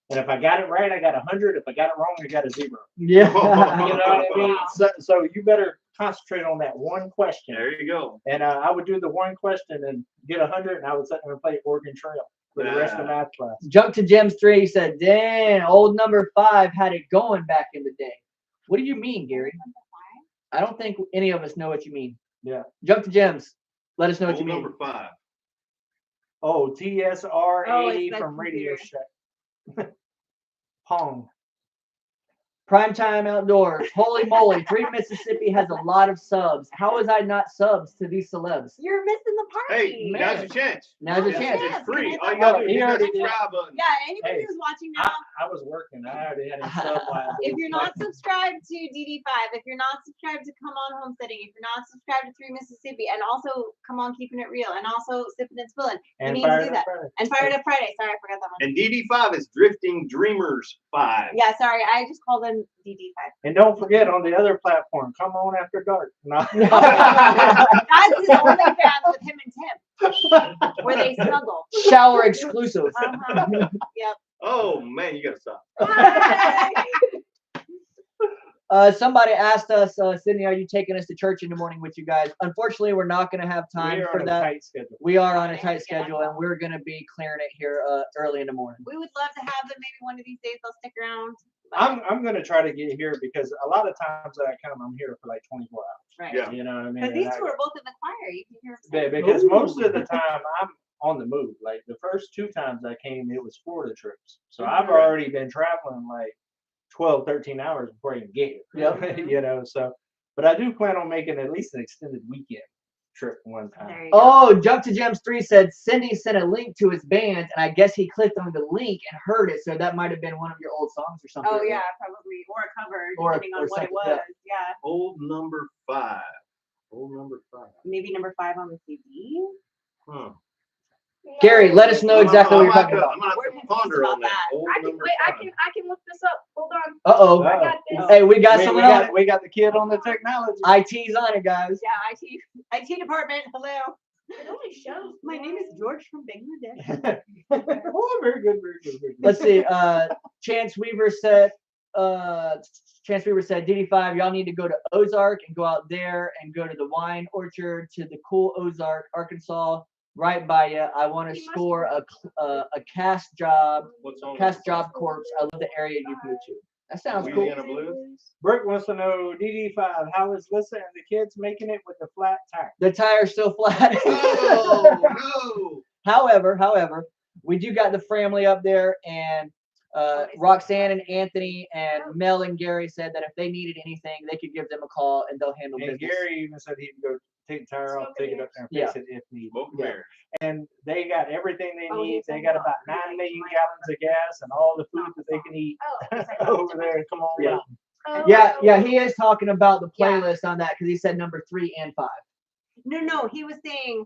B: And if I got it right, I got 100. If I got it wrong, I got a 0.
E: Yeah.
B: You know what I mean? So you better concentrate on that one question.
C: There you go.
B: And I would do the one question and get 100, and I would sit there and play Oregon Trail for the rest of math class.
E: Jump to Gems 3 said, "Damn, old number 5 had it going back in the day." What do you mean, Gary? I don't think any of us know what you mean.
B: Yeah.
E: Jump to Gems. Let us know what
C: Old
E: you mean.
C: number 5.
B: Oh, TSR 80
A: it's that
B: from Radio
A: computer.
B: Shack. Pong.
E: Primetime Outdoors. Holy moly, 3 Mississippi has a lot of subs. How was I not subs to these celebs?
A: You're missing the party.
C: Hey,
B: Man.
C: now's your chance.
E: Now's your
A: Yeah.
E: chance.
C: It's free.
A: Can I
C: All you
A: tell
C: gotta do is
B: He
C: hit that
B: already did.
C: subscribe button.
A: Yeah, anybody
B: Hey,
A: who's watching now,
B: I was working. I already had him sub while I
A: if
B: was
A: you're not subscribed to DD5, if you're not subscribed to Come On Homesteading, if you're not subscribed to 3 Mississippi, and also Come On Keeping It Real, and also Sipping and Spilling, you
B: and
A: need to
B: fired
A: do
B: up
A: that.
B: Friday.
A: And Fired Up Friday. Sorry, I forgot that one.
C: And DD5 is Drifting Dreamers 5.
A: Yeah, sorry, I just called them DD5.
B: And don't forget on the other platform, Come On After Dark. No.
A: That's his only fans with him and Tim, where they snuggle.
E: Shower exclusive.
A: Uh-huh. Yep.
C: Oh man, you gotta stop.
E: Somebody asked us, Sydney, are you taking us to church in the morning with you guys? Unfortunately, we're not going to have time
B: We are
E: for
B: on a
E: that.
B: tight schedule.
E: We are on a tight schedule, and we're going to be clearing it here early in the morning.
A: We would love to have them. Maybe one of these days they'll stick around. but-
B: I'm gonna try to get here because a lot of times that I come, I'm here for like 24 hours.
A: right.
C: Yeah.
B: You know what I mean?
A: Because
B: And
A: these
B: I-
A: two are both in the choir. You can hear
B: Yeah,
A: them.
B: because most of the
E: Ooh.
B: time I'm on the move. Like the first 2 times I came, it was Florida trips. So
A: Mhm.
B: I've already been traveling like 12, 13 hours before I even get here.
E: Yep.
B: You know, so, but I do plan on making at least an extended weekend trip one time.
A: There you go.
E: Oh, Jump to Gems 3 said Cindy sent a link to his band, and I guess he clicked on the link and heard it. So that might have been one of your old songs or something.
A: Oh yeah, probably, or a cover,
E: Or-
A: depending on
E: or
A: what it
E: something,
A: was. Yeah.
C: Old number 5. Old number 5.
A: Maybe number 5 on the CD.
C: Huh.
E: Gary, let us know exactly what you're talking about.
C: I'm gonna
A: We're
C: have to
A: confused
C: ponder
A: about
C: on that.
A: that.
C: Old
D: I can
C: number
D: wait. I
C: 5.
D: can look this up. Hold on.
E: Uh-oh.
D: I got this.
E: Hey, we got
B: we
E: someone on it.
B: we got the kid on the technology.
E: IT's on it, guys.
A: Yeah, IT department. Hello.
D: It only shows.
A: My name is George from Bangladesh.
B: Oh, very good, very good, very good.
E: Let's see. Chance Weaver said, DD5, y'all need to go to Ozark and go out there and go to the wine orchard to the cool Ozark, Arkansas, right by you. I want to
D: You must
E: score a cast job,
C: What's on
E: cast job corps. I love the area you moved to. That sounds cool.
C: Louisiana Blues?
B: Brooke wants to know DD5, how is Lissa and the kids making it with the flat tire?
E: The tire's still flat.
C: Oh no!
E: However, we do got the family up there, and Roxanne and Anthony and Mel and Gary said that if they needed anything, they could give them a call and they'll handle
B: And
E: business.
B: Gary even said he'd go take the tire off, take it up there and fix it if needed.
C: Smoke
E: Yeah.
C: mirrors.
B: And they got everything they
A: Oh,
B: need.
A: he's
B: They
A: on
B: got
A: the-
B: about 9 million gallons of gas and all the food that they can eat
D: Oh,
B: over there. Come on,
E: Yeah.
D: oh,
E: Yeah, he is talking about the
A: Yeah.
E: playlist on that because he said number 3 and 5.
A: No, he was saying,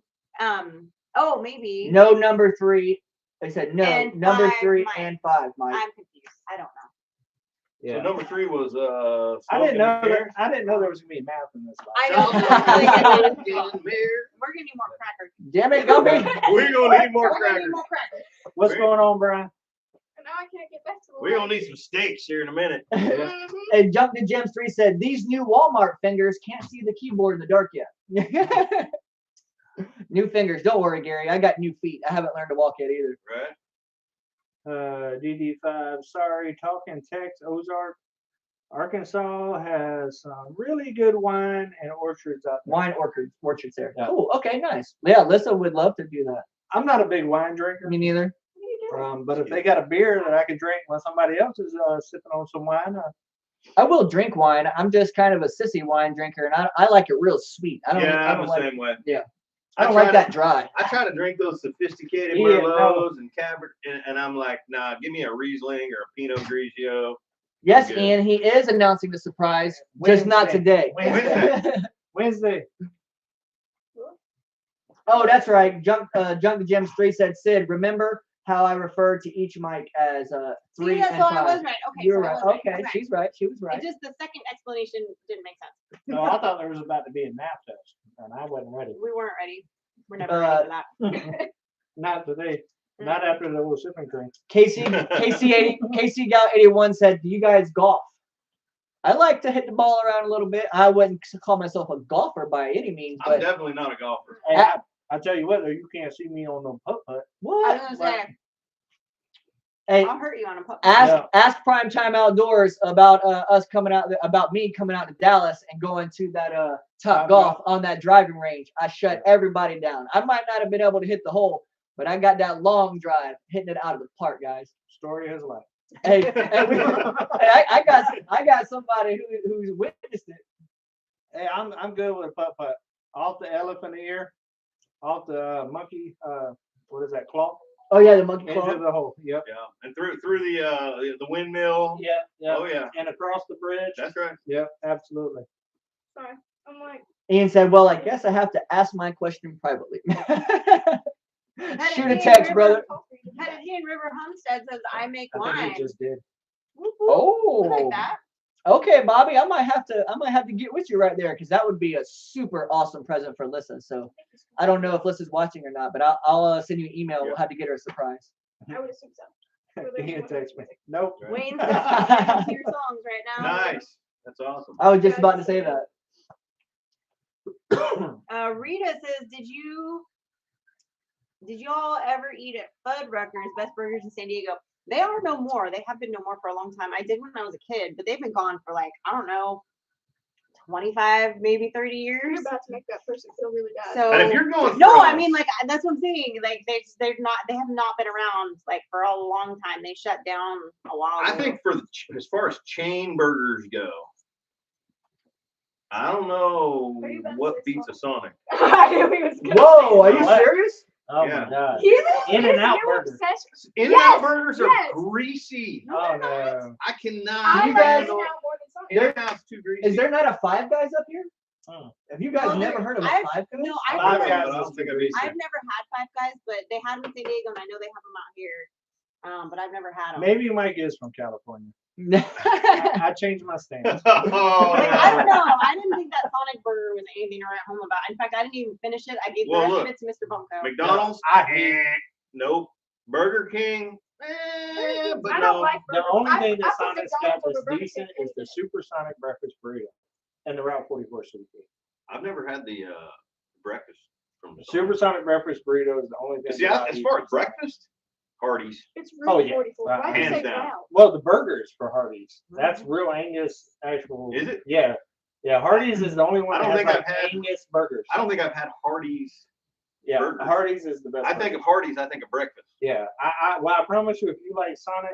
A: maybe.
E: No number 3. He said no
A: And
E: number
A: 5,
E: 3
A: Mike.
E: and 5, Mike.
A: I'm confused. I don't know.
B: Yeah.
C: So number 3 was
B: I didn't know
C: mirrors.
B: I didn't know there was gonna be math in this.
A: I
B: box.
A: know.
C: Smoking mirrors.
A: We're gonna need more crackers.
E: Damn it, Gumby.
C: We're gonna need more
A: We're gonna need
C: crackers.
A: more crackers.
B: What's going on, Brian?
D: Now I can't get back to the
C: We're gonna need some steaks here in a minute.
D: Mhm.
E: And Jump to Gems 3 said these new Walmart fingers can't see the keyboard in the dark yet. New fingers. Don't worry, Gary. I got new feet. I haven't learned to walk yet either.
C: Right?
B: DD5, sorry, talking text, Ozark. Arkansas has some really good wine and orchards out there.
E: Wine orchards there.
B: Yeah.
E: Cool. Okay, nice. Yeah, Alyssa would love to do that.
B: I'm not a big wine drinker,
E: Me neither.
B: but if they got a beer that I can drink while somebody else is sipping on some wine,
E: I will drink wine. I'm just kind of a sissy wine drinker, and I like it real sweet. I don't.
C: Yeah,
E: I
C: I'm
E: don't
C: the
E: like.
C: same way.
E: I don't
C: try
E: like
C: to-
E: that dry.
C: I try to drink those sophisticated
B: Yeah,
C: Merlots and Cabernet, and I'm like, nah, give me a Riesling or a Pinot Grigio.
E: Yes,
C: Good.
E: Ian, he is announcing the surprise, just not
B: Wednesday.
E: today.
B: Wednesday.
E: Oh, that's right. Junk the Gems 3 said, Sid, remember how I referred to each mic as 3
A: See,
E: and
A: so I
E: 5?
A: was right. Okay,
E: You're
A: so I
E: right.
A: was
E: Okay, she's right. She was right.
A: It just the second explanation didn't make sense.
B: No, I thought there was about to be a nap test, and I wasn't ready.
A: We weren't ready. We're never ready for that.
B: Not today. Not after the little sipping cream.
E: KC Gal 81 said, do you guys golf? I like to hit the ball around a little bit. I wouldn't call myself a golfer by any means,
C: I'm
E: but
C: definitely not a golfer.
B: Hey, I tell you what, though, you can't see me on no putt-putt.
A: I
E: what?
A: was gonna say,
E: Hey,
A: I'll hurt you on a putt.
E: ask Primetime Outdoors about about me coming out to Dallas and going to that Top Golf on that driving range. I shut everybody down. I might not have been able to hit the hole, but I got that long drive hitting it out of the park, guys.
B: Story of his life.
E: Hey, I got somebody who's witnessed it.
B: Hey, I'm good with a putt-putt. Off the elephant ear, off the monkey, what is that, claw?
E: Oh yeah, the monkey
B: Into
E: claw.
B: the hole. Yep.
C: Yeah, and through the windmill.
B: Yeah. Yeah.
C: Oh yeah,
B: And across the bridge.
C: that's right.
B: Yep. Absolutely.
D: Sorry. I'm like,
E: Ian said, "Well, I guess I have to ask my question privately." Shoot a
A: Ian
E: text,
A: River-
E: brother.
A: Headed Ian River Homestead says I make
B: I think
A: wine.
B: he just did.
A: Whoop, whoop. I like
E: Oh,
A: that.
E: okay, Bobby. I might have to get with you right there because that would be a super awesome present for Lissa. So I don't know if Lissa's watching or not, but I'll send you an email. We'll have to get her a surprise.
D: I would assume so.
B: He can text me. Nope.
A: Wayne says he's listening to your songs right now.
C: Nice. That's awesome.
E: I was just about to say that.
A: Rita says, did y'all ever eat at Fuddruckers, Best Burgers in San Diego? They are no more. They have been no more for a long time. I did when I was a kid, but they've been gone for like, I don't know, 25, maybe 30
D: You're
A: years.
D: about to make that person feel really bad.
A: So
C: And if you're going,
A: no,
C: from-
A: I mean like that's what I'm saying. Like they have not been around like for a long time. They shut down a while
C: I
A: ago.
C: think as far as chain burgers go, I don't know
D: Are you about to
C: what
D: say
C: beats a Sonic.
D: I knew he was gonna
E: Whoa, are you
B: What?
E: serious?
B: Oh
C: Yeah.
B: my God.
D: say
B: In-N-Out
D: your
B: burger.
D: obsession.
C: In-N-Out burgers are
D: yes.
C: greasy.
B: Oh no.
C: I cannot.
D: I
E: You
D: like
E: guys-
C: handle
D: In-N-Out more than Sonic.
C: In-N-Out's too greasy.
E: Is there not a Five Guys up here?
B: Oh.
E: Have you guys
A: Well,
E: never heard of a
A: I've-
E: Five Guys?
A: No,
C: I've
B: Five
C: never,
B: Guys
C: but I
B: is
C: don't think
B: the
C: I've eaten
A: I've never had Five Guys, but they had them in San Diego, and I know they have them out here. But I've never had them.
B: Maybe Mike is from California.
E: it.
B: I changed my stance.
C: Oh,
A: Like, I don't know. I didn't think that Sonic burger was anything to write home about. In fact, I didn't even finish it. I gave
C: Well,
A: the rest
C: look.
A: of it to Mr. Bumco.
C: McDonald's?
B: I hate
C: Nope. Burger King? But
D: I
C: no.
D: don't like
B: The
D: burgers.
B: only thing
D: I
B: that
D: put
B: Sonic's got
D: McDonald's over
B: that's
D: Burger
B: decent
D: King
B: is the
D: any day.
B: Supersonic breakfast burrito and the Route 44 Super.
C: I've never had the breakfast from
B: The Supersonic breakfast burrito is the only thing.
C: See,
B: that I
C: as
B: eat
C: far
B: from
C: as breakfast, Hardee's.
D: It's
B: Oh,
D: really
B: yeah.
D: 44. Why do you
C: Hands
D: say
C: down.
D: wow?
B: Well, the burgers for Hardee's. That's real Angus actual.
C: Is it?
B: Yeah. Yeah, Hardee's is the only one
C: I don't
B: that
C: think
B: has
C: I've
B: like
C: had-
B: Angus burgers.
C: I don't think I've had Hardee's.
B: Yeah,
C: burgers.
B: Hardee's is the best.
C: I think
B: burger.
C: of Hardee's, I think of breakfast.
B: Yeah, I promise you, if you like Sonic,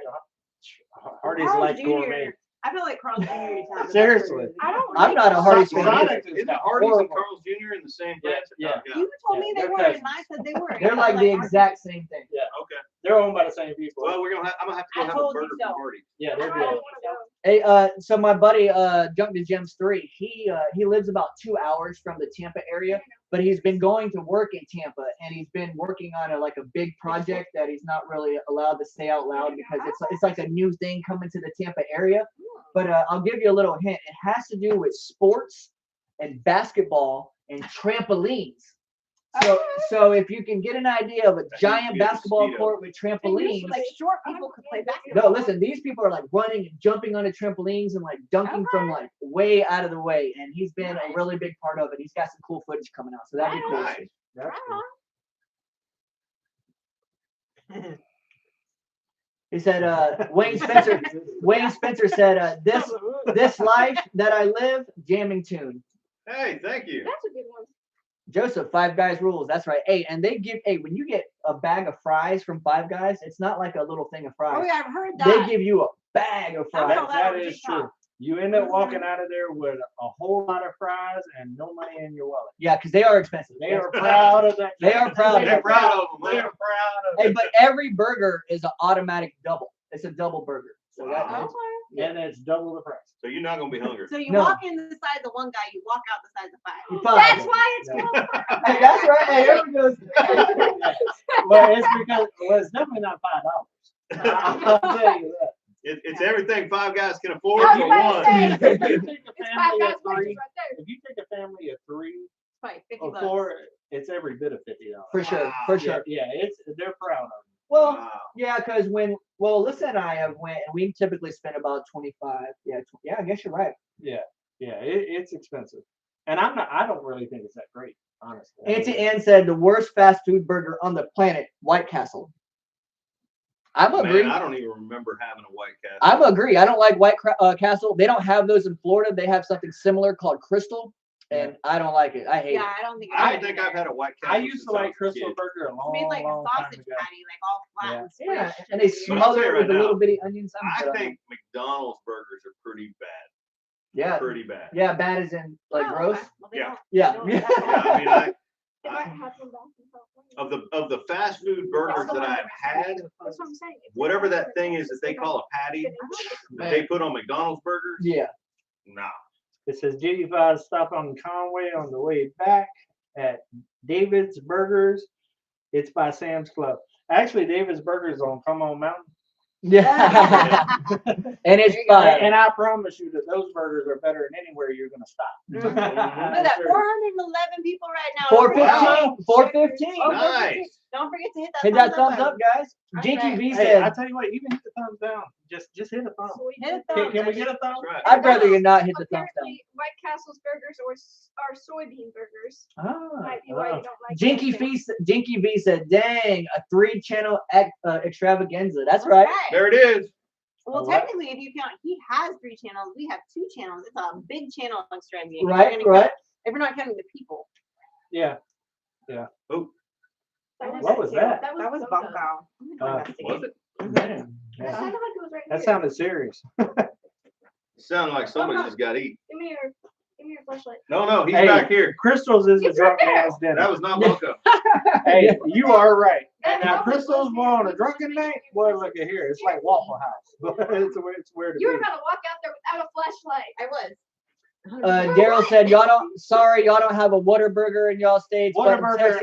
B: Hardee's
A: Carl's
B: like
A: Jr.
B: gourmet.
A: I feel like Carl's Jr. used to have the best
B: Seriously.
A: burgers.
D: I don't
E: I'm
D: like
E: not a Hardee's fan.
B: Sonic is
C: Isn't
B: the
C: Hardee's and
B: horrible.
C: Carl's Jr. in the same
B: Yeah,
C: branch?
B: yeah.
C: Oh, God.
A: You told me
B: Yeah,
A: they
B: they're
A: were, and
B: cousins.
A: I said they were.
E: They're like the exact same thing.
C: Okay.
B: They're owned by the same people.
C: Well, I'm gonna have to go
A: I
C: have a
A: told you
C: burger
A: so.
C: from Hardee's.
B: Yeah,
D: I
B: they're
D: don't
B: good.
D: want to go.
E: Hey, so my buddy, Junk the Gems 3, he lives about 2 hours from the Tampa area, but he's been going to work in Tampa, and he's been working on a big project that he's not really allowed to say out loud because it's like a new thing coming to the Tampa area. But I'll give you a little hint. It has to do with sports and basketball and trampolines. So if you can get an idea of a
C: That
E: giant
C: used to be a
E: basketball
C: mosquito.
E: court with trampolines.
A: Like short people could play basketball.
E: No, listen, these people are like running and jumping on the trampolines and like dunking from like way out of the way. And he's been a really big part of it. He's got some cool footage coming out. So that'd be cool.
C: Nice.
B: That's cool.
E: He said, Wayne Spencer said, this life that I live, jamming tune.
C: Hey, thank you.
D: That's a good one.
E: Joseph, Five Guys rules. That's right. Hey, and they give, when you get a bag of fries from Five Guys, it's not like a little thing of fries.
A: Oh yeah, I've heard that.
E: They give you a bag of
A: I
E: fries.
A: saw
B: That
A: on
B: is
A: TikTok.
B: true. You end up walking out of there with a whole lot of fries and no money in your wallet.
E: Yeah, because they are expensive.
B: They are proud of that.
E: They are proud of
C: They're
E: it.
C: proud of them.
B: They
C: Man.
B: are proud of
E: Hey, but every burger is an automatic double. It's a double burger. So that
C: Wow.
E: is,
B: it. And it's double the price.
C: So you're not gonna be hungry.
A: So you
E: No.
A: walk in the size of one guy, you walk out the size of five.
E: you find
D: That's
E: it.
D: why it's called.
E: Hey, that's right. Hey, here we go.
B: Well, it's because it's definitely not $5. I'll tell you that.
C: It's everything Five Guys can afford
D: I was
C: for
D: about
C: one.
D: to say,
B: If you take a
D: It's Five
B: family
D: Guys
B: of three,
D: right there.
B: if you take a family of three
A: Like 50
B: or
A: bucks.
B: four, it's every bit of $50.
E: For sure.
C: Wow.
E: For
B: Yeah,
E: sure.
B: yeah, they're proud of it.
E: Well,
C: Wow.
E: yeah, because Alyssa and I have went, and we typically spend about 25. Yeah, yeah, I guess you're right.
B: Yeah, it's expensive, and I don't really think it's that great, honestly.
E: Auntie Ann said the worst fast food burger on the planet, White Castle. I'm agree.
C: Man, I don't even remember having a White Castle.
E: I'm agree. I don't like Castle. They don't have those in Florida. They have something similar called Crystal, and I don't like it. I hate
A: Yeah,
E: it.
A: I don't think.
C: I don't think I've had a White Castle.
B: I used to
C: since I
B: like
C: was a
B: Crystal
C: kid.
B: Burger a
A: It's
B: long,
A: made like a
B: long time
A: sausage
B: ago.
A: patty, like all flat
B: Yeah.
A: and
E: Yeah,
A: squished.
E: and they
C: But I'll tell
E: smother
C: you
E: it
C: right
E: with the
C: now,
E: little bitty onions.
C: I think McDonald's burgers are pretty bad.
E: Yeah,
C: Pretty bad.
E: yeah, bad as in like
A: Oh,
E: gross.
A: okay. Well, they
C: Yeah.
A: don't-
E: Yeah.
A: they don't
C: Yeah, I mean,
D: It might happen back in California.
C: of the fast food burgers that I've had,
D: That's what I'm saying. If
C: whatever
D: they
C: that
D: have
C: thing
D: it,
C: is that they call a patty that
E: Man.
C: they put on McDonald's burgers,
E: Yeah.
C: nah.
B: It says G5 stop on Conway on the way back at David's Burgers. It's by Sam's Club. Actually, David's Burgers on Come On Mountain.
E: Yeah. And it's fun.
B: And I promise you that those burgers are better than anywhere you're gonna stop.
A: Look at that, 411 people right now.
E: 415. 415.
A: Oh,
C: Nice.
A: Don't forget to hit that
E: Hit that thumbs up, guys.
A: That's
E: Jinky
A: right.
E: V
B: Hey, I
E: said,
B: tell you what, even hit the thumbs down. Just hit a thumb.
A: Hit a
B: Can,
A: thumb.
B: can we get a thumb?
C: That's right.
E: I'd rather you not hit the thumbs down.
D: Apparently, White Castle's burgers are soybean burgers.
E: Ah.
D: Might be why you don't like
E: Jinky
D: them.
E: V said, dang, a 3-channel extravaganza. That's right.
C: There it is.
A: Well,
B: Alright.
A: technically, if you count, he has 3 channels. We have 2 channels. It's a big channel extravaganza.
E: Right, right.
A: If you're not counting the people.
B: Yeah.
C: Oh,
B: What was that?
D: That
A: That was
D: Bunko.
A: Bunko.
C: was it?
B: Man,
D: That
B: yeah.
D: sounded like it was right
B: That
D: here.
B: sounded serious.
C: Sounded like somebody just got eat.
D: Give me your flashlight.
C: No, he's
B: Hey.
C: back here.
B: Crystal's is a
D: It's right
B: drunk man's
C: That
B: dinner.
C: was not Bunko.
B: Hey, you are right. And now
D: That was
B: Crystal's
D: supposed
B: boy
D: to
B: on
D: be-
B: a drunken night, boy, look at here. It's like Waffle House. it's where to
D: You were
B: be.
D: gonna walk out there without a flashlight.
A: I was.
E: Daryl said, y'all don't have a Whataburger in y'all states, but
B: Whataburger.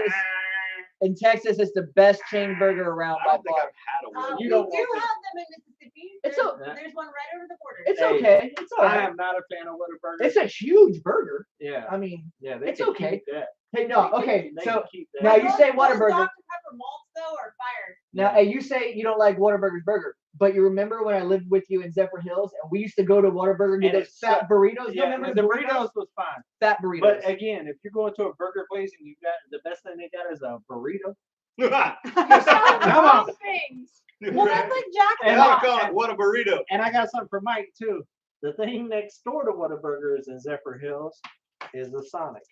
E: in Texas, it's the best chain burger around
C: I
E: by
C: don't think
E: far.
C: I've had a Whataburger.
B: You
A: We
B: don't
A: do
B: want
A: have them in Mississippi.
E: It's
A: There's one right over the border.
E: It's
B: Hey,
E: okay. It's all
B: I
E: right.
B: am not a fan of Whataburger.
E: It's a huge burger.
B: Yeah.
E: I mean,
B: Yeah, they
E: it's
B: can
E: okay.
B: keep that.
E: hey, no, okay.
B: They
E: So
B: can keep that.
E: now you say
A: Those
E: Whataburger.
A: Dr. Pepper malts though are fire.
E: Now, hey, you say you don't like Whataburger's burger, but you remember when I lived with you in Zephyr Hills and we used to go to Whataburger and get
B: And
E: those
B: it's
E: fat burritos? You
B: Yeah,
E: remember
B: the burritos was fine.
E: Fat burritos.
B: But again, if you're going to a burger place and you got the best thing they got is a burrito.
D: Come
B: on.
D: Things.
A: Well, that's like Jack in
B: And
A: the
C: Now I
A: Box.
C: call it what a burrito.
B: And I got something for Mike too. The thing next door to Whataburgers in Zephyr Hills is the Sonic.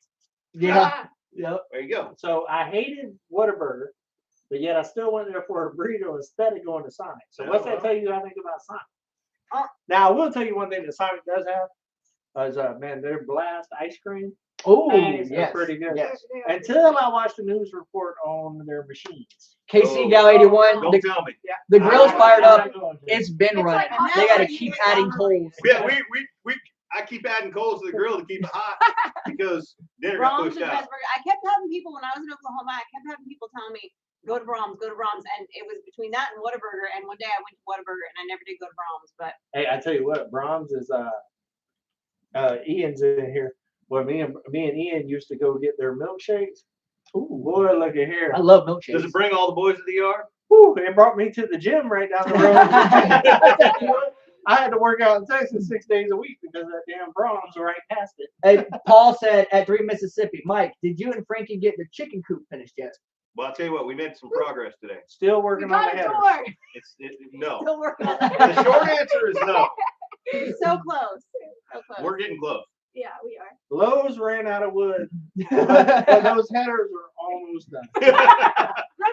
E: yeah. Yep.
C: There you go.
B: So I hated Whataburger, but yet I still went there for a burrito instead of going to Sonic. So what's that tell you I think about Sonic? Now I will tell you one thing that Sonic does have is man, their blast ice cream.
E: Oh,
B: They're
E: yes.
B: pretty good.
E: Yes.
B: Until I watched the news report on their machines.
E: KC
C: Oh,
E: Gal 81.
C: Don't tell me.
E: The grill's fired up.
B: It's
E: It's been
D: It's
E: running.
D: like
E: They got to
A: hot
E: keep
A: dogs.
E: adding coals.
C: Yeah, I keep adding coals to the grill to keep it hot because dinner got
A: Brahms is
C: pushed
A: the
C: out.
A: best burger. I kept having people when I was in Oklahoma. I kept having people telling me, "Go to Brahms, go to Brahms," and it was between that and Whataburger. And one day I went to Whataburger and I never did go to Brahms. But
B: Hey, I tell you what, Brahms is Ian's in here. Well, me and Ian used to go get their milkshakes. Ooh, boy, look at here.
E: I love milkshakes.
C: Does it bring all the boys to the yard?
B: Whew, it brought me to the gym right down the road. I had to work out in Texas 6 days a week because that damn Brahms right past it.
E: Hey, Paul said at 3 Mississippi, Mike, did you and Frankie get the chicken coop finished yet?
C: Well, I'll tell you what, we made some progress today.
B: Still
D: We
B: working on
D: got
B: the
D: a
B: headers.
D: door.
C: No.
A: Still working on
C: The
A: that.
C: short answer is no.
A: So close. So close.
C: We're getting close.
D: Yeah, we are.
B: Lowe's ran out of wood, but those headers are almost done.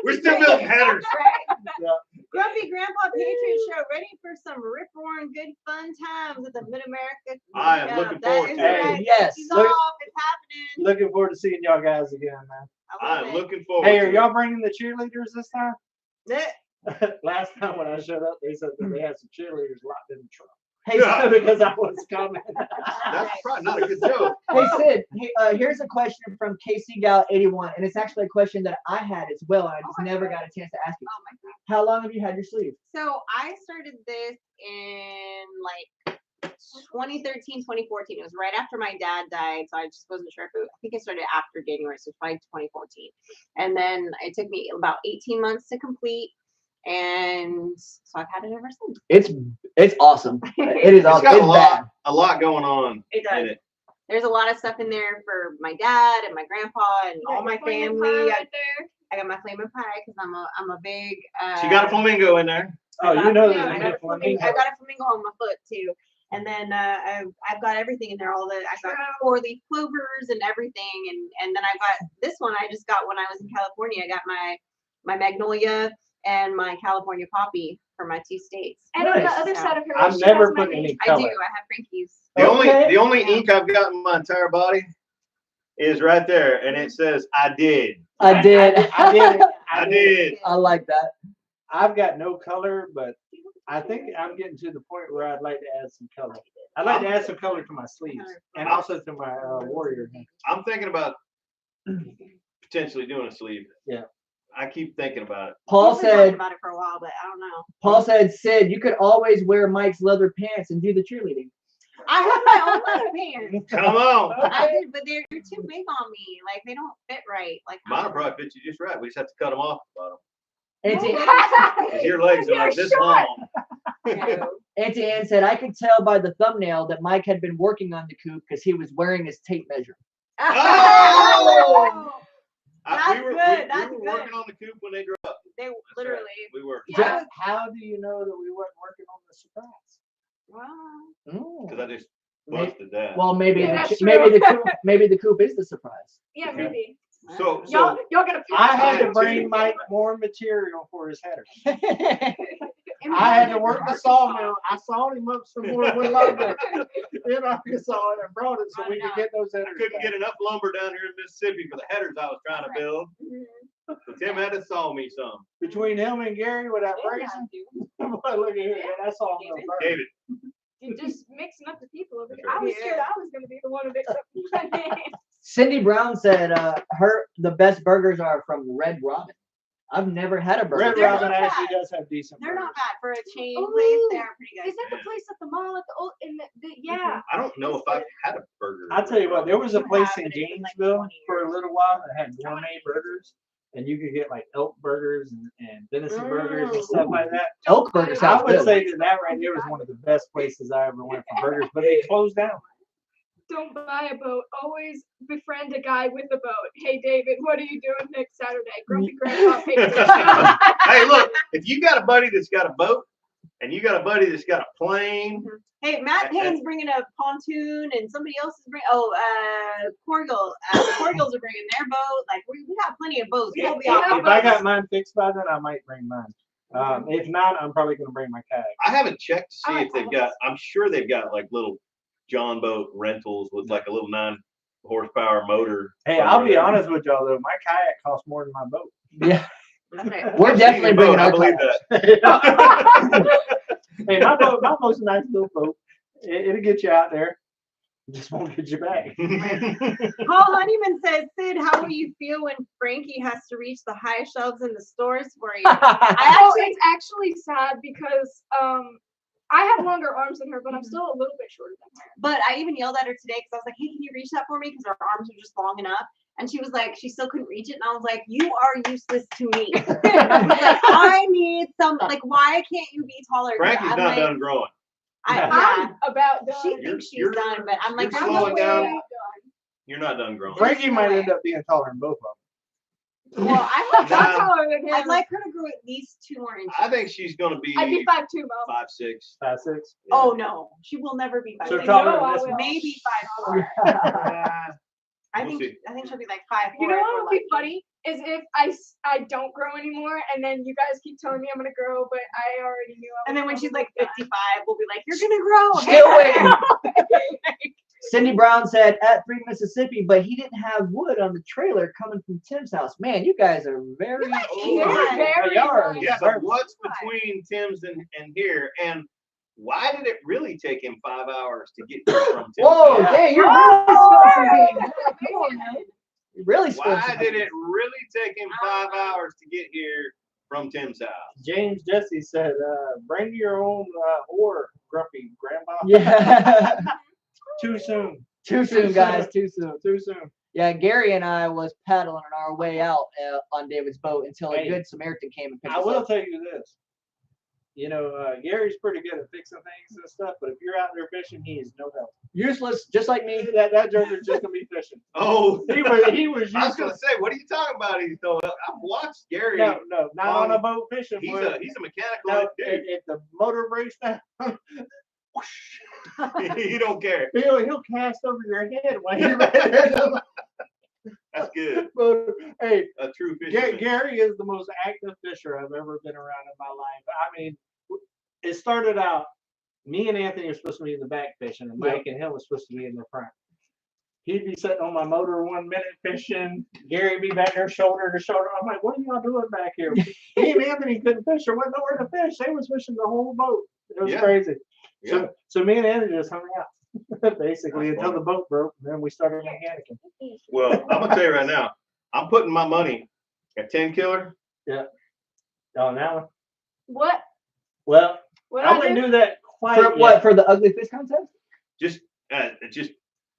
C: We're still building headers.
A: Right?
B: Yeah.
A: Grumpy Grandpa Patriot Show, ready for some rip-roaring good fun times at the Mid-America.
C: I am
A: Meetup.
C: looking
A: That
C: forward
A: is
C: to it.
A: right.
E: Yes.
A: He's
B: Look-
A: off. It's happening.
B: Looking forward to seeing y'all guys again, man.
A: I love
C: I'm
A: it.
C: looking forward
B: Hey,
C: to
B: are
C: it.
B: y'all bringing the cheerleaders this time?
A: Yeah.
B: Last time when I showed up, they said that they had some cheerleaders locked in the trunk.
E: Hey,
C: Yeah.
B: Because I was coming.
C: That's probably not a good joke.
E: Hey Sid, here's a question from KC Gal 81, and it's actually a question that I had as well. And I just never got a chance to ask you.
A: Oh my God.
E: How long have you had your sleeve?
A: So I started this in like 2013, 2014. It was right after my dad died, so I just wasn't sure if I think I started after January, so probably 2014. And then it took me about 18 months to complete, and so I've had it ever since.
E: It's awesome. It is
C: It's
E: awesome.
C: got
E: It's bad.
C: a lot going on
A: It does.
C: in it.
A: There's a lot of stuff in there for my dad and my grandpa and all my
D: Flaming
A: family.
D: pie
A: I,
D: right there.
A: I got my flaming pie because I'm a big.
C: She got a flamingo in there.
B: Oh, you know
A: Yeah,
B: there's
A: I
B: a
A: got a
B: good
A: flamingo.
B: flamingo.
A: I got a flamingo on my foot too, and then I've got everything in there. I've got
D: Trout.
A: 4-leaf clovers and everything, and then I got this one. I just got when I was in California. I got my magnolia and my California poppy for my 2 states.
D: And on the
E: Nice.
D: other side of her,
B: I've
D: she
B: never
D: has my
B: put any
D: name.
A: I do.
B: color.
A: I have Frankie's.
E: Okay.
C: The only
A: Yeah.
C: ink I've got in my entire body is right there, and it says I did.
E: I did.
B: I did it.
C: I did.
E: I like that.
B: I've got no color, but I think I'm getting to the point where I'd like to add some color. I'd like to add some color to my sleeves and also to my warrior.
C: I'm thinking about potentially doing a sleeve.
B: Yeah.
C: I keep thinking about it.
E: Paul
A: We've been talking
E: said,
A: about it for a while, but I don't know.
E: Paul said, Sid, you could always wear Mike's leather pants and do the cheerleading.
A: I have my own leather pants.
C: Come on.
A: I did, but they're too big on me. Like they don't fit right. Like
C: Mine will probably fit you just right. We just have to cut them off the bottom.
E: Auntie,
C: 'Cause your legs are like
D: You're
C: this
D: short.
C: long.
A: No.
E: Auntie Ann said, I could tell by the thumbnail that Mike had been working on the coop because he was wearing his tape measure.
C: Oh!
A: That's
C: we were,
A: good,
C: we
A: that's
C: were
A: good.
C: working on the coop when they grew up.
A: They
C: That's right.
A: literally.
C: We were.
A: Yeah.
B: How do you know that we weren't working on the surprise?
A: Wow.
C: Because I just
E: May-
C: busted that.
E: Well, maybe
D: Yeah,
E: the,
D: that's
E: maybe the coop is the surprise.
D: Yeah, maybe.
C: So
D: Y'all gotta.
B: I had to
C: Yeah.
B: bring Mike more material for his headers.
A: And
B: I had to
A: we
B: work the sawmill. I sawed him up some more wood lumber in Arkansas and brought it so we could get those
C: I
B: headers.
C: couldn't
B: back.
C: get enough lumber down here in Mississippi for the headers I was trying to build.
A: Mhm.
C: So Tim had to saw me some.
B: Between him and Gary with that
A: Yeah,
B: racing,
A: dude.
B: boy, look at here. That's all.
C: David.
D: You're just mixing up the people over
C: That's
D: here. I
C: right.
D: was scared I was gonna be the one to mix up the names.
E: Cindy Brown said the best burgers are from Red Robin. I've never had a burger.
B: Red
A: They're
B: Robin
A: not
B: actually
A: bad.
B: does have decent
A: They're not
B: burgers.
A: bad for a chain
D: Ooh.
A: place. They are pretty
D: Is
A: good.
D: that the place at the mall at the old in the yeah?
C: I don't know if I've had a burger.
B: I'll tell you what, there was a
A: You
B: place
A: have,
B: in
A: but it's been like
B: Gainesville
A: 20
B: for a
A: years.
B: little while that had gourmet burgers, and you could get like elk burgers and venison burgers and stuff like that.
E: Elk burgers
B: I
E: sounds
B: would
E: good.
B: say that right there was one of the best places I ever went for burgers, but they closed down.
D: Don't buy a boat. Always befriend a guy with a boat. Hey David, what are you doing next Saturday? Grumpy Grandpa Patriot Show.
C: Hey, look, if you got a buddy that's got a boat and you got a buddy that's got a plane,
A: Hey, Matt Payne's bringing a pontoon, and somebody else is bringing. Corgill. Corgills are bringing their boat. Like we got plenty of boats. We'll be
D: Yeah,
A: out.
B: If I got mine fixed by then, I might bring mine. If not, I'm probably going to bring my kayak.
C: I haven't checked to see
A: I
C: if they've got, I'm sure they've got like little John boat rentals with like a little 9 horsepower motor.
B: Hey, I'll be honest with y'all though, my kayak costs more than my boat.
E: Yeah,
A: That's right.
E: we're definitely bringing
C: I
E: our
C: believe
E: kayak.
C: that.
B: Hey, my boat's a nice little boat. It'll get you out there. It just won't get you back.
A: Paul Honeyman says, Sid, how will you feel when Frankie has to reach the high shelves in the stores for you?
D: It's actually sad because I have longer arms than her, but I'm still a little bit shorter than her.
A: But I even yelled at her today because I was like, hey, can you reach that for me? Because her arms are just long enough. And she was like, she still couldn't reach it. And I was like, you are useless to me. I was like, I need some, like, why can't you be taller? 'Cause
C: Frankie's
A: I'm
C: not
A: like,
C: done growing.
A: Yeah.
D: I'm about done.
A: She
C: You're-
A: thinks she's
C: you're-
A: done, but I'm like,
C: you're
A: I'm
C: slowing
A: the
C: down.
A: way.
C: You're not done growing.
B: Frankie might end up being taller than both of
A: Well, I
D: I'm
A: like,
C: Nah.
D: taller than him.
A: I'd like her to grow at least 2 more inches.
C: I think she's gonna be
D: I'd be 5'2", Mom.
C: 5'6".
B: 5'6".
A: Oh no, she will never be 5'6".
B: So
D: I
B: taller
D: know
B: than
D: I
B: this
D: will.
B: one.
A: Maybe 5'4". I
C: We'll
A: think
C: see.
A: she'll be like 5'4".
D: You know
A: if
D: what
A: we're
D: would be
A: lucky.
D: funny is if I don't grow anymore, and then you guys keep telling me I'm gonna grow, but I already knew. I
A: And
D: was
A: then when she's
D: probably
A: like
D: done.
A: 55, we'll be like, "You're gonna grow."
E: Still waiting. Cindy Brown said at 3 Mississippi, but he didn't have wood on the trailer coming from Tim's house. Man, you guys are very.
A: You're like,
D: You're
C: Oh,
D: very
B: y'all are-
D: right.
C: Yeah,
B: Sorry.
C: but what's between Tim's and here? And why did it really take him 5 hours to get here from Tim's?
E: Whoa,
C: house?
E: dang, you're really supposed to be. Come on, man. You're really supposed
C: Why
E: to
C: did
E: be.
C: it really take him 5 hours to get here from Tim's house?
B: James Jesse said, bring your own whore, grumpy grandpa.
E: Yeah.
B: Too soon.
E: Too soon, guys. Too soon.
B: Too soon.
E: Yeah, Gary and I was paddling on our way out on David's boat until a
B: Hey,
E: good Samaritan came and picked
B: I
E: us
B: will
E: up.
B: tell you this. You know, Gary's pretty good at fixing things and stuff, but if you're out there fishing, he is no help.
E: Useless, just like me.
B: That joker's just gonna be fishing.
C: Oh,
B: He was
C: I was
B: useless.
C: gonna say, what are you talking about? He's no. I've watched Gary.
B: No, not on a boat fishing.
C: He's
B: boy.
C: a mechanical
B: No,
C: dude.
B: if the motor breaks down,
C: He don't care.
B: he'll cast over your head while you're right
C: That's good.
B: there. Hey,
C: A true fisherman.
B: Gary is the most active fisher I've ever been around in my life. I mean, it started out, me and Anthony were supposed to be in the back fishing, and Mike and him was supposed to be in the front. He'd be sitting on my motor 1 minute fishing. Gary be back there shoulder to shoulder. I'm like, what are y'all doing back here? Me and Anthony couldn't fish. There wasn't nowhere to fish. They was fishing the whole boat. It was
C: Yeah.
B: crazy.
C: Yeah.
B: So me and Anthony just hung out basically
C: That's
B: until
C: funny.
B: the boat broke, and then we started mechanicking.
C: Well, I'm gonna tell you right now. I'm putting my money at 10 killer.
B: On that one.
D: What?
B: Well,
D: What
B: I
D: I
B: wouldn't
D: do?
B: do that quite
E: For
B: yet.
E: what? For the ugly fish contest?
C: Just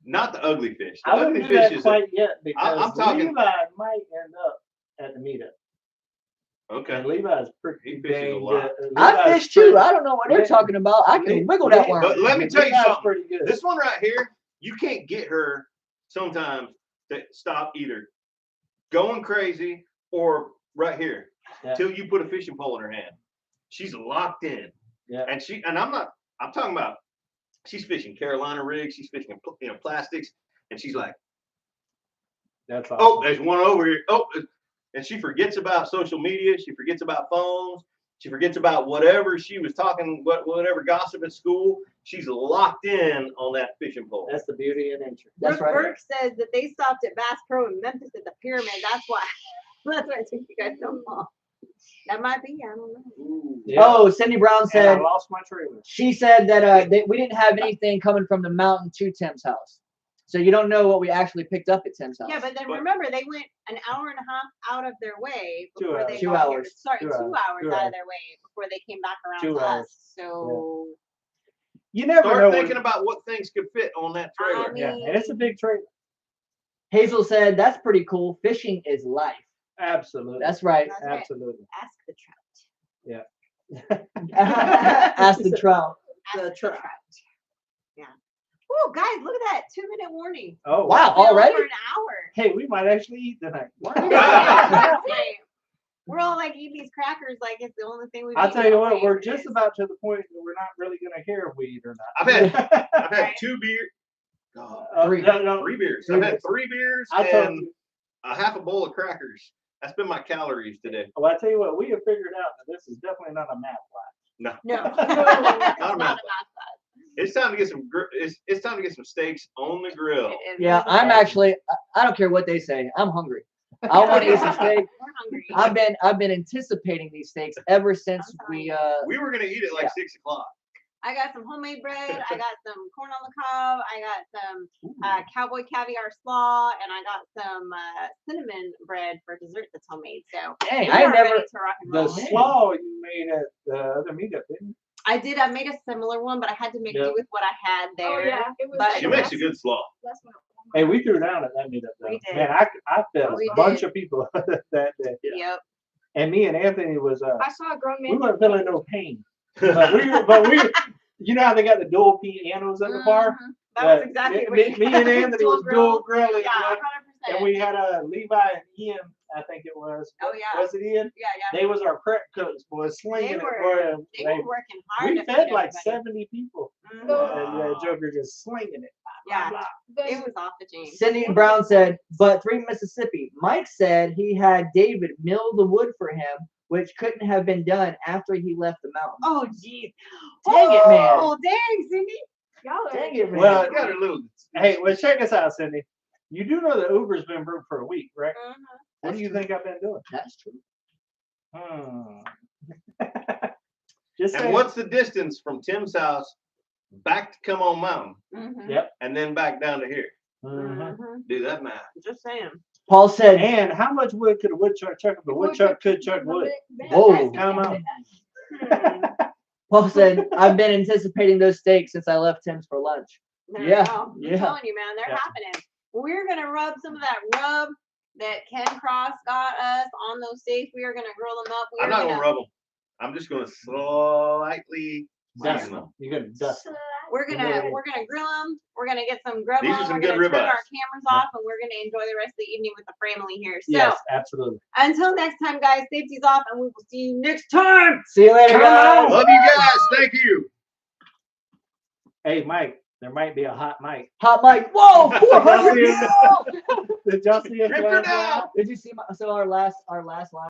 C: not the ugly fish. The
B: I wouldn't
C: ugly
B: do that
C: fish is
B: quite yet because
C: I'm talking-
B: Levi might end up at the meetup.
C: okay.
B: And Levi's pretty
C: He fishes a
B: dang
C: lot.
B: good.
E: I
B: Levi's
E: fish too.
B: pretty-
E: I don't know what they're
B: Yeah.
E: talking about. I can
B: Yeah.
E: wiggle that
B: Yeah.
E: worm.
C: But let me tell you
B: Levi's
C: something.
B: pretty good.
C: This one right here, you can't get her sometimes to stop either going crazy or right here
B: Yeah.
C: till you put a fishing pole in her hand. She's locked in.
B: Yeah.
C: And I'm talking about she's fishing Carolina rigs, she's fishing plastics, and she's like,
B: That's
C: oh,
B: awesome.
C: there's one over here. Oh, and she forgets about social media, she forgets about phones, she forgets about whatever she was talking, whatever gossip at school. She's locked in on that fishing pole.
B: That's the beauty of nature.
E: That's
A: Brooke
E: right.
A: Burke says that they stopped at Bass Pro in Memphis at the pyramid. That's why. That's why I took you guys so long. That might be. I don't know.
C: Ooh.
B: Yeah.
E: Oh, Cindy Brown
B: And
E: said
B: I lost my trailer.
E: she said that we didn't have anything coming from the mountain to Tim's house. So you don't know what we actually picked up at Tim's house.
A: Yeah, but then
C: But-
A: remember they went an hour and a half out of their way
B: 2
A: before they
B: hours.
E: 2
A: got here.
E: hours.
A: Sorry,
B: 2
A: 2
B: hours.
A: hours
B: 2
A: out
B: hours.
A: of their way before they came back around
B: 2
A: to
B: hours.
A: us. So
B: You never know.
C: Start
B: when-
C: thinking about what things could fit on that trailer.
B: Yeah, and it's a big trailer.
E: Hazel said that's pretty cool. Fishing is life.
B: Absolutely.
E: That's right.
A: that's right.
B: Absolutely.
A: Ask the trout.
E: Ask the trout.
A: Ask the trout. Yeah. Oh, guys, look at that 2-minute warning.
B: Oh
E: Wow.
A: Been on
E: Already?
A: For an hour.
B: Hey, we might actually eat tonight.
A: Right. We're all like eating these crackers like it's the only thing we.
B: I'll tell you what, we're just about to the point that we're not really gonna care if we eat or not.
C: I've had 2 beers. Oh,
E: Three.
B: No,
C: 3 beers.
E: Three
C: I've had
E: beers.
C: 3 beers
B: I told
C: and
B: you.
C: a half a bowl of crackers. That's been my calories today.
B: Well, I tell you what, we have figured out that this is definitely not a math
C: No,
A: No.
C: not a math. It's time to get some. It's time to get some steaks on the grill.
E: Yeah, I'm actually. I don't care what they say. I'm hungry. I want to eat some steak.
A: We're hungry.
E: I've been anticipating these steaks ever since we.
C: We were gonna eat it like 6 o'clock.
A: I got some homemade bread. I got some corn on the cob. I got some cowboy caviar slaw, and I got some cinnamon bread for dessert that's homemade. So
E: Dang,
A: we
E: I
A: are
E: never.
A: ready to rock and
B: The
A: roll.
B: slaw you made at the other meetup, didn't you?
A: I did. I made a similar one, but I had to make
B: Yeah.
A: do with what I had there.
D: Oh yeah, it was.
A: But-
C: She makes a good slaw.
D: Last one.
B: Hey, we threw down at that meetup though.
A: We did.
B: Man, I fed
A: We
B: a bunch
A: did.
B: of people that day.
A: Yep.
B: And me and Anthony was
D: I saw a grown
B: we
D: man.
B: weren't feeling no pain. But we you know how they got the dual pianos in the bar?
A: Mhm. That was exactly what
B: me and Anthony
A: Dual
B: was dual
A: grill.
B: grilling.
A: Yeah, 100%.
B: And we had Levi and Ian, I think it was.
A: Oh, yeah.
B: Was it Ian?
A: Yeah, yeah.
B: They was our prep cooks, boys,
A: They
B: slinging it.
A: were,
B: Boy.
A: they were working hard.
B: We
A: to
B: fed
A: feed
B: like
A: everybody.
B: 70 people.
A: Mhm.
C: Wow.
B: And Joker just slinging it.
A: Yeah,
D: The-
A: it was off the chain.
E: Cindy Brown said, but 3 Mississippi. Mike said he had David mill the wood for him, which couldn't have been done after he left the mountain.
A: Oh, geez.
E: Dang it, man.
A: Oh, dang, Cindy.
D: Y'all are
E: Dang it, man.
B: Well,
C: You got a little.
B: Hey, well, check us out, Cindy. You do know that Uber's been broke for a week, right?
A: Mhm.
B: What do you think I've been doing?
E: That's true.
B: Just
C: And
B: saying.
C: what's the distance from Tim's house back to Come On Mountain
A: Mhm.
B: Yep.
C: and then back down to here?
B: Mhm.
A: Mhm.
C: Do that math.
A: Just saying.
E: Paul said,
B: And how much wood could a woodchuck chuck if a woodchuck could chuck wood?
E: Whoa.
B: Come on.
A: Hmm.
E: Paul said, I've been anticipating those steaks since I left Tim's for lunch.
A: There
E: Yeah,
A: we go. I'm
E: yeah.
A: telling you, man, they're
B: Yeah.
A: happening. We're gonna rub some of that rub that Ken Cross got us on those steaks. We are gonna grill them up. We
C: I'm
A: are
C: not
A: gonna,
C: gonna rub them. I'm just gonna slightly
B: Dust
C: season
B: them.
C: them.
B: You're gonna dust them.
A: we're gonna grill them. We're gonna get some grub
C: These are
A: on.
C: some
A: We're
C: good
A: gonna turn our
C: ribeyes.
A: cameras off, and we're gonna enjoy the rest of the evening with the family here. So
B: Yes, absolutely.
A: until next time, guys, safety's off, and we will see you next time.
E: See you later,
B: Come
E: guys.
B: on.
C: Love you guys. Thank you.
B: Hey, Mike, there might be a hot mic.
E: Hot mic. Whoa, 400
B: Y'all see it?
E: people.
B: Did y'all see it?
C: Rip her down.
E: Did you see our last live?